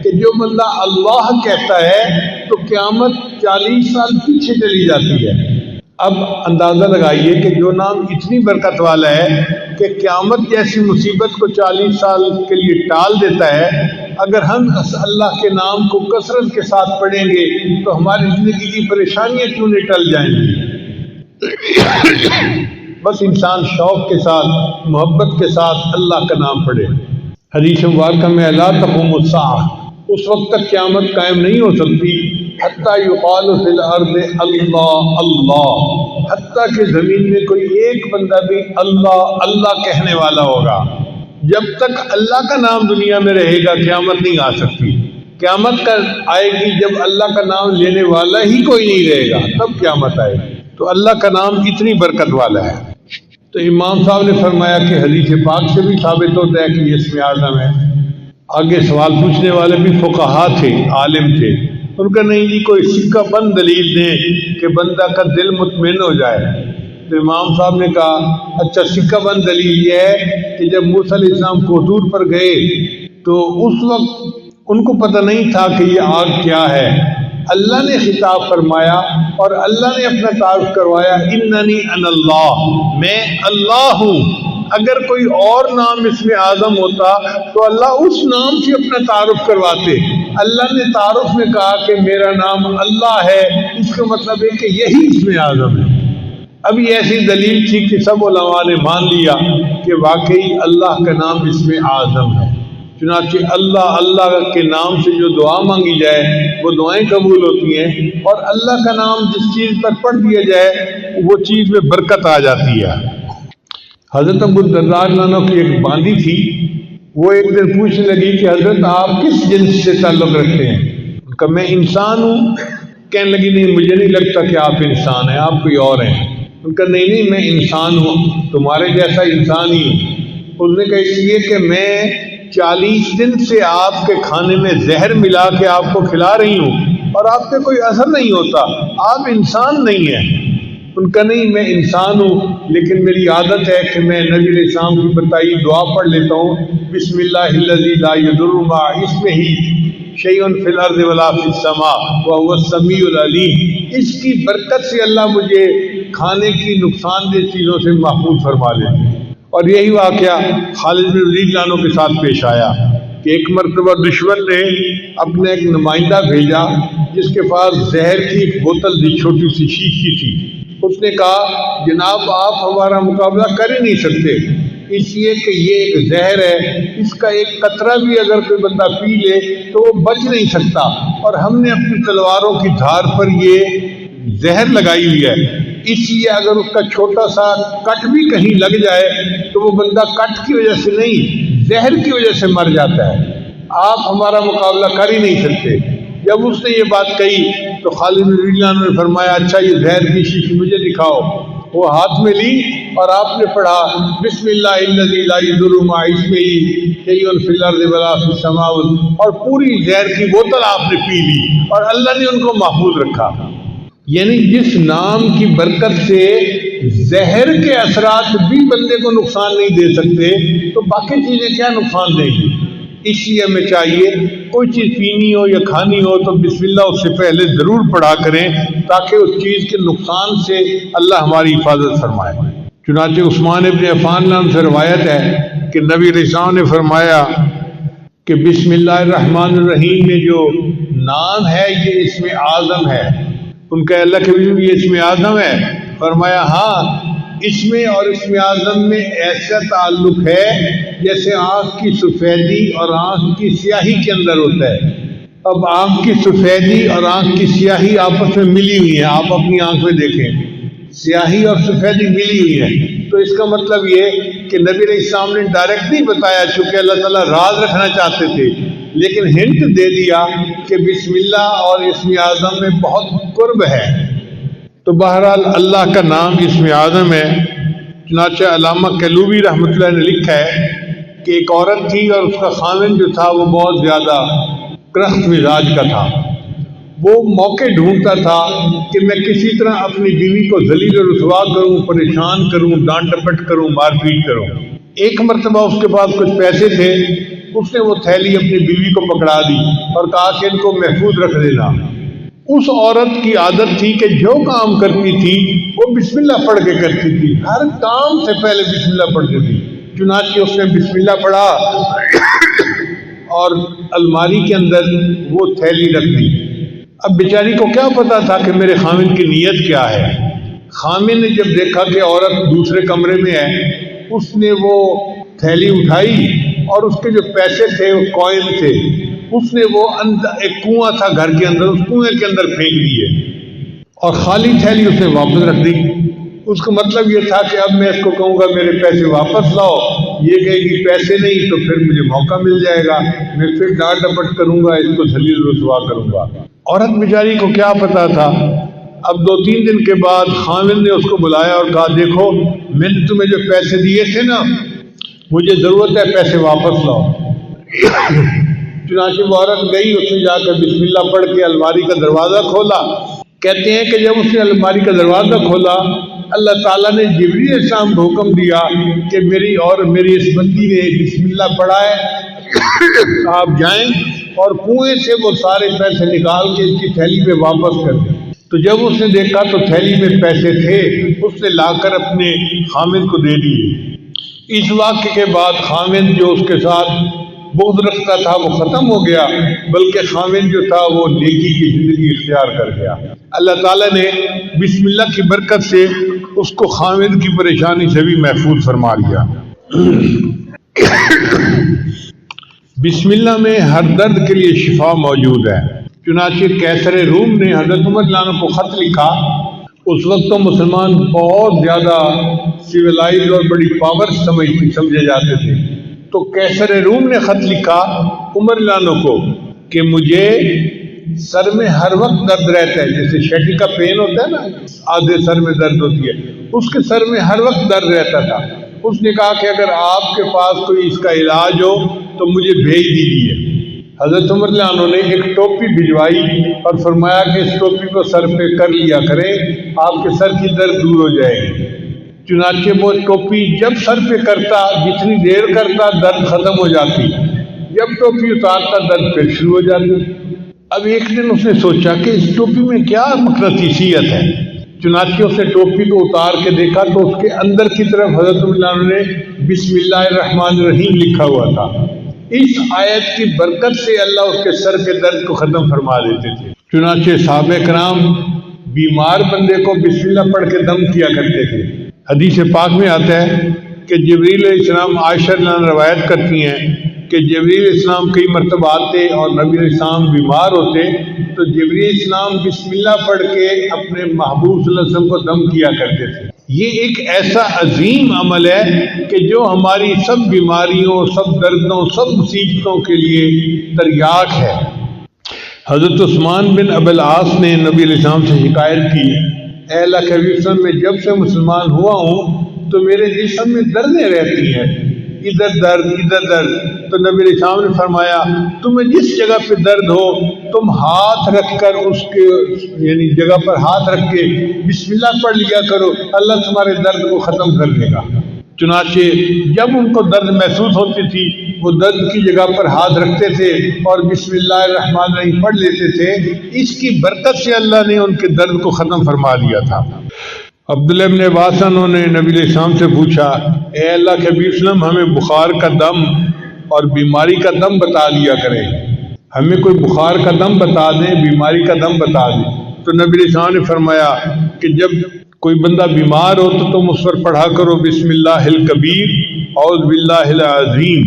کہ جو بندہ اللہ کہتا ہے تو قیامت 40 سال پیچھے چلی جاتی ہے۔ اب اندازہ لگائیے کہ جو نام اتنی برکت والا ہے کہ قیامت جیسی مصیبت کو 40 سال کے لیے ٹال دیتا ہے، اگر ہم اللہ کے نام کو کثرت کے ساتھ پڑھیں گے تو ہماری زندگی کی پریشانیاں کیوں نہیں ٹل جائیں گی۔ بس انسان شوق کے ساتھ، محبت کے ساتھ اللہ کا نام پڑھے۔ حدیث مبارکہ میں لا تقوم الساعہ، اس وقت تک قیامت قائم نہیں ہو سکتی حتیٰ یقال فی الارض اللہ اللہ، حتیٰ کہ زمین میں کوئی ایک بندہ بھی اللہ اللہ کہنے والا ہوگا۔ جب تک اللہ کا نام دنیا میں رہے گا قیامت نہیں آ سکتی۔ قیامت کا آئے گی جب اللہ کا نام لینے والا ہی کوئی نہیں رہے گا، تب قیامت آئے گی۔ تو اللہ کا نام اتنی برکت والا ہے۔ تو امام صاحب نے فرمایا کہ حدیث پاک سے بھی ثابت ہوتا ہے کہ یہ اسم اعظم ہے۔ آگے سوال پوچھنے والے بھی فقہا تھے، عالم تھے، ان کا نہیں جی کوئی سکہ بند دلیل دیں کہ بندہ کا دل مطمئن ہو جائے۔ تو امام صاحب نے کہا اچھا سکہ بند دلیل یہ ہے کہ جب موسیٰ علیہ السلام کوہتور پر گئے تو اس وقت ان کو پتہ نہیں تھا کہ یہ آگ کیا ہے، اللہ نے خطاب فرمایا اور اللہ نے اپنا تعارف کروایا، اننی انا اللہ، میں اللہ ہوں۔ اگر کوئی اور نام اسم اعظم ہوتا تو اللہ اس نام سے اپنا تعارف کرواتے۔ اللہ نے تعارف میں کہا کہ میرا نام اللہ ہے، اس کا مطلب ہے کہ یہی اسم اعظم ہے۔ اب یہ ایسی دلیل تھی کہ سب علماء نے مان لیا کہ واقعی اللہ کا نام اسم اعظم ہے۔ چنانچہ اللہ کے نام سے جو دعا مانگی جائے وہ دعائیں قبول ہوتی ہیں، اور اللہ کا نام جس چیز پر پڑھ دیا جائے وہ چیز میں برکت آ جاتی ہے۔ حضرت ابو الدرداء عنہ کی ایک باندی تھی، وہ ایک دن پوچھنے لگی کہ حضرت آپ کس جنس سے تعلق رکھتے ہیں؟ ان کا میں انسان ہوں۔ کہنے لگی نہیں مجھے نہیں لگتا کہ آپ انسان ہیں، آپ کوئی اور ہیں۔ ان کا نہیں میں انسان ہوں، تمہارے جیسا انسان ہی ہوں۔ اس نے کہا اس لیے کہ میں 40 دن سے آپ کے کھانے میں زہر ملا کے آپ کو کھلا رہی ہوں اور آپ پہ کوئی اثر نہیں ہوتا، آپ انسان نہیں ہیں۔ ان کا نہیں میں انسان ہوں، لیکن میری عادت ہے کہ میں نبی علیہ السلام کی بتائی دعا پڑھ لیتا ہوں، بسم اللہ الذی لا یضر مع اسمہ شیء فی الارض ولا فی السماء وهو السمیع العلیم۔ اس کی برکت سے اللہ مجھے کھانے کی نقصان دہ چیزوں سے محفوظ فرما لے۔ اور یہی واقعہ خالد بن ولید عنہ کے ساتھ پیش آیا کہ ایک مرتبہ دشمن نے اپنا ایک نمائندہ بھیجا جس کے پاس زہر کی ایک بوتل تھی، چھوٹی سی شیشی تھی۔ اس نے کہا جناب آپ ہمارا مقابلہ کر ہی نہیں سکتے، اس لیے کہ یہ ایک زہر ہے، اس کا ایک قطرہ بھی اگر کوئی بندہ پی لے تو وہ بچ نہیں سکتا، اور ہم نے اپنی تلواروں کی دھار پر یہ زہر لگائی ہوئی ہے، اس لیے اگر اس کا چھوٹا سا کٹ بھی کہیں لگ جائے تو وہ بندہ کٹ کی وجہ سے نہیں زہر کی وجہ سے مر جاتا ہے، آپ ہمارا مقابلہ کر ہی نہیں سکتے۔ جب اس نے یہ بات کہی تو خالد بن ولید عنہ نے فرمایا اچھا یہ زہر کی شیشی مجھے دکھاؤ۔ وہ ہاتھ میں لی اور آپ نے پڑھا بسم اللہ الذی لا یضر مع اسمہ شیء فی الارض ولا فی السماء، اور پوری زہر کی بوتل آپ نے پی لی اور اللہ نے ان کو محفوظ رکھا۔ یعنی جس نام کی برکت سے زہر کے اثرات بھی بندے کو نقصان نہیں دے سکتے تو باقی چیزیں کیا نقصان دیں گی۔ اس لیے ہمیں چاہیے کوئی چیز پینی ہو یا کھانی ہو تو بسم اللہ اس سے پہلے ضرور پڑھا کریں تاکہ اس چیز کے نقصان سے اللہ ہماری حفاظت فرمائے۔ چنانچہ عثمان ابن عفان نام سے روایت ہے کہ نبی علیہ السلام نے فرمایا کہ بسم اللہ الرحمن الرحیم میں جو نام ہے یہ اسم اعظم ہے۔ ان کا اللہ کے بھی یہ اسم اعظم ہے؟ فرمایا ہاں، اس میں اور اسم اعظم میں ایسا تعلق ہے جیسے آنکھ کی سفیدی اور آنکھ کی سیاہی کے اندر ہوتا ہے۔ اب آنکھ کی سفیدی اور آنکھ کی سیاہی آپس میں ملی ہوئی ہیں، آپ اپنی آنکھ میں دیکھیں سیاہی اور سفیدی ملی ہوئی ہے، تو اس کا مطلب یہ کہ نبی علیہ السلام نے ڈائریکٹ نہیں بتایا چونکہ اللہ تعالیٰ راز رکھنا چاہتے تھے، لیکن ہنٹ دے دیا کہ بسم اللہ اور اسم اعظم میں بہت قرب ہے۔ تو بہرحال اللہ کا نام اسم اعظم ہے۔ چنانچہ علامہ کلوبی رحمۃ اللہ نے لکھا ہے کہ ایک عورت تھی اور اس کا خاوند جو تھا وہ بہت زیادہ کرخت مزاج کا تھا۔ وہ موقع ڈھونڈتا تھا کہ میں کسی طرح اپنی بیوی کو ذلیل و رسوا کروں، پریشان کروں، ڈانٹ ڈپٹ کروں، مار پیٹ کروں۔ ایک مرتبہ اس کے پاس کچھ پیسے تھے، اس نے وہ تھیلی اپنی بیوی کو پکڑا دی اور کہا کہ ان کو محفوظ رکھ دینا۔ اس عورت کی عادت تھی کہ جو کام کرتی تھی وہ بسم اللہ پڑھ کے کرتی تھی، ہر کام سے پہلے بسم اللہ پڑھتی تھی۔ چنانچہ اس نے بسم اللہ پڑھا اور الماری کے اندر وہ تھیلی رکھ دی۔ اب بیچاری کو کیا پتا تھا کہ میرے خامن کی نیت کیا ہے۔ خامن نے جب دیکھا کہ عورت دوسرے کمرے میں ہے، اس نے وہ تھیلی اٹھائی اور اس کے جو پیسے تھے وہ کوئن تھے، اس نے وہ ایک کنواں تھا گھر کے اندر، اس کنویں کے اندر پھینک دیے اور خالی تھیلی اس نے واپس رکھ دی۔ اس کا مطلب یہ تھا کہ اب میں اس کو کہوں گا میرے پیسے واپس لاؤ، یہ کہے گی پیسے نہیں تو پھر مجھے موقع مل جائے گا، میں پھر ڈانٹ ڈپٹ کروں گا، اس کو ذلیل رسوا کروں گا۔ عورت بیچاری کو کیا پتا تھا، اب 2-3 دن کے بعد خاوند نے اس کو بلایا اور کہا دیکھو میں نے تمہیں جو پیسے دیے تھے نا، مجھے ضرورت ہے، پیسے واپس لاؤ۔ چنانچہ وہ عورت گئی، اس نے جا کر بسم اللہ پڑھ کے الماری کا دروازہ کھولا۔ کہتے ہیں کہ جب اس نے الماری کا دروازہ کھولا، اللہ تعالیٰ نے جبریل علیہ السلام کو حکم دیا کہ میری اس بندی نے بسم اللہ پڑھا ہے، آپ جائیں اور کنویں سے وہ سارے پیسے نکال کے اس کی تھیلی میں واپس کر دیں۔ تو جب اس نے دیکھا تو تھیلی میں پیسے تھے، اس نے لا کر اپنے خامد کو دے دیے۔ اس واقعے کے بعد خامد جو اس کے ساتھ بغض رکھتا تھا وہ ختم ہو گیا، بلکہ خامد جو تھا وہ نیکی کی زندگی اختیار کر گیا۔ اللہ تعالیٰ نے بسم اللہ کی برکت سے اس کو خامد کی پریشانی سے بھی محفوظ فرما لیا۔ بسم اللہ میں ہر درد کے لیے شفا موجود ہے۔ چنانچہ قیصر روم نے حضرت عمر رضی اللہ عنہ کو خط لکھا۔ اس وقت تو مسلمان بہت زیادہ سویلائز اور بڑی پاور سمجھے جاتے تھے، تو قیصر روم نے خط لکھا عمر رضی اللہ عنہ کو کہ مجھے سر میں ہر وقت درد رہتا ہے، جیسے شیٹی کا پین ہوتا ہے نا، آدھے سر میں درد ہوتی ہے، اس کے سر میں ہر وقت درد رہتا تھا۔ اس نے کہا کہ اگر آپ کے پاس کوئی اس کا علاج ہو تو مجھے بھیج دیجیے۔ حضرت عمر رضی اللہ عنہ نے ایک ٹوپی بھجوائی اور فرمایا کہ اس ٹوپی کو سر پہ کر لیا کریں، آپ کے سر کی درد دور ہو جائے گی۔ چنانچہ وہ ٹوپی جب سر پہ کرتا، جتنی دیر کرتا درد ختم ہو جاتی، جب ٹوپی اتارتا درد پھر شروع ہو جاتی۔ اب ایک دن اس نے سوچا کہ اس ٹوپی میں کیا مقناطیسیت ہے، چنانچہ اس نے ٹوپی کو اتار کے دیکھا تو اس کے اندر کی طرف حضرت عمر رضی اللہ عنہ نے بسم اللہ الرحمن الرحیم لکھا ہوا تھا۔ اس آیت کی برکت سے اللہ اس کے سر کے درد کو ختم فرما دیتے تھے۔ چنانچہ صحابہ کرام بیمار بندے کو بسم اللہ پڑھ کے دم کیا کرتے تھے۔ حدیث پاک میں آتا ہے کہ جبریل علیہ السلام، عائشہ رضی اللہ عنہا روایت کرتی ہیں کہ جبریل علیہ السلام کئی مرتبہ آتے اور نبی علیہ السلام بیمار ہوتے تو جبریل علیہ السلام بسم اللہ پڑھ کے اپنے محبوب صلی اللہ علیہ وسلم کو دم کیا کرتے تھے۔ یہ ایک ایسا عظیم عمل ہے کہ جو ہماری سب بیماریوں، سب دردوں، سب مصیبتوں کے لیے تریاک ہے۔ حضرت عثمان بن ابی العاص نے نبی علیہ السلام سے شکایت کی، اے اللہ کے حبیب صلی اللہ علیہ وسلم، میں جب سے مسلمان ہوا ہوں تو میرے جسم میں دردیں رہتی ہیں، ادھر درد ادھر درد۔ تو نبی علیہ السلام نے فرمایا تمہیں جس جگہ پہ درد ہو تم ہاتھ رکھ کر اس کے یعنی جگہ پر ہاتھ رکھ کے بسم اللہ پڑھ لیا کرو، اللہ تمہارے درد کو ختم کر دے گا۔ چنانچہ جب ان کو درد محسوس ہوتی تھی وہ درد کی جگہ پر ہاتھ رکھتے تھے اور بسم اللہ الرحمن الرحیم پڑھ لیتے تھے۔ اس کی برکت سے اللہ نے ان کے درد کو ختم فرما دیا تھا۔ عبداللہ ابن عباس انہوں نے نبی علیہ السلام سے پوچھا، اے اللہ کے حبیب صلی اللہ علیہ وسلم، ہمیں بخار کا دم اور بیماری کا دم بتا دیا کریں، ہمیں کوئی بخار کا دم بتا دیں، بیماری کا دم بتا دیں۔ تو نبی علیہ السلام نے فرمایا کہ جب کوئی بندہ بیمار ہو تو تم اس پر پڑھا کرو بسم اللہ الکبیر اعوذ باللہ العظیم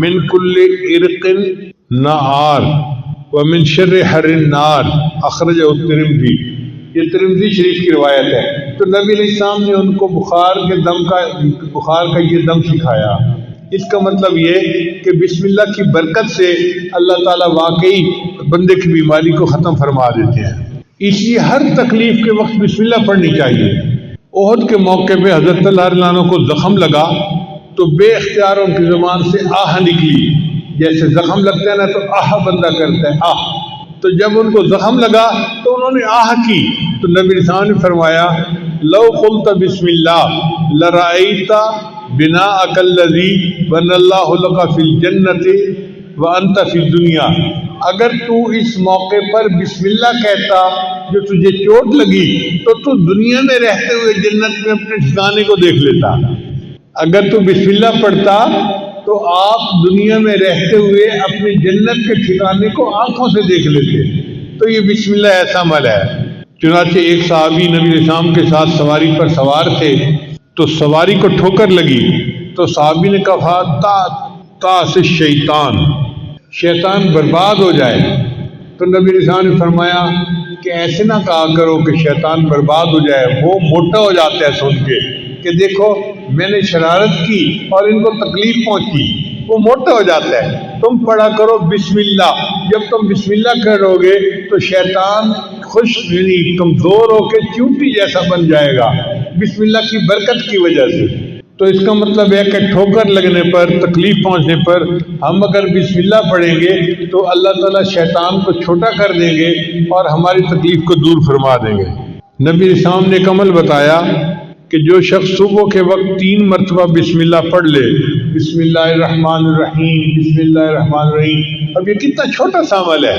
من کل عرق نار ومن شر حر النار اخرجہ الترمذی۔ یہ ترمذی شریف کی روایت ہے۔ تو نبی علیہ السلام نے ان کو بخار کا یہ دم سکھایا۔ اس کا مطلب یہ کہ بسم اللہ کی برکت سے اللہ تعالیٰ واقعی بندے کی بیماری کو ختم فرما دیتے ہیں۔ اس لیے ہر تکلیف کے وقت بسم اللہ پڑھنی چاہیے۔ احد کے موقع پہ حضرت اللہ رضی اللہ عنہ کو زخم لگا تو بے اختیار ان کی زبان سے آہ نکلی، جیسے زخم لگتا ہے نا تو آہ بندہ کرتا ہے، آہ۔ تو جب ان کو زخم لگا تو انہوں نے آہ کی تو نبی علیہ السلام نے فرمایا لو قلت بسم اللہ لرأیت بناءک الذی بنى اللہ لک فی الجنۃ وانت فی الدنیا، اگر تو اس موقع پر بسم اللہ کہتا جو تجھے چوٹ لگی تو تو دنیا میں رہتے ہوئے جنت میں اپنے ٹھکانے کو دیکھ لیتا۔ اگر تو بسم اللہ پڑھتا تو آپ دنیا میں رہتے ہوئے اپنی جنت کے ٹھکانے کو آنکھوں سے دیکھ لیتے۔ تو یہ بسم اللہ ایسا عمل ہے۔ چنانچہ ایک صحابی نبی علیہ السلام کے ساتھ سواری پر سوار تھے تو سواری کو ٹھوکر لگی تو صحابی نے کہا تا سے شیطان برباد ہو جائے۔ تو نبی علیہ السلام نے فرمایا کہ ایسے نہ کہا کرو کہ شیطان برباد ہو جائے، وہ موٹا ہو جاتا ہے سن کے کہ دیکھو میں نے شرارت کی اور ان کو تکلیف پہنچی، وہ موٹا ہو جاتا ہے. تم پڑھا کرو بسم اللہ. جب تم بسم اللہ کرو گے تو شیطان خوش یعنی کمزور ہو کے چیونٹی جیسا بن جائے گا بسم اللہ کی برکت کی وجہ سے. تو اس کا مطلب ہے کہ ٹھوکر لگنے پر تکلیف پہنچنے پر ہم اگر بسم اللہ پڑھیں گے تو اللہ تعالیٰ شیطان کو چھوٹا کر دیں گے اور ہماری تکلیف کو دور فرما دیں گے. نبی اسلام نے ایک عمل بتایا کہ جو شخص صبح کے وقت 3 مرتبہ بسم اللہ پڑھ لے, بسم اللہ الرحمن الرحیم, بسم اللہ الرحمن الرحیم. اب یہ کتنا چھوٹا سا عمل ہے,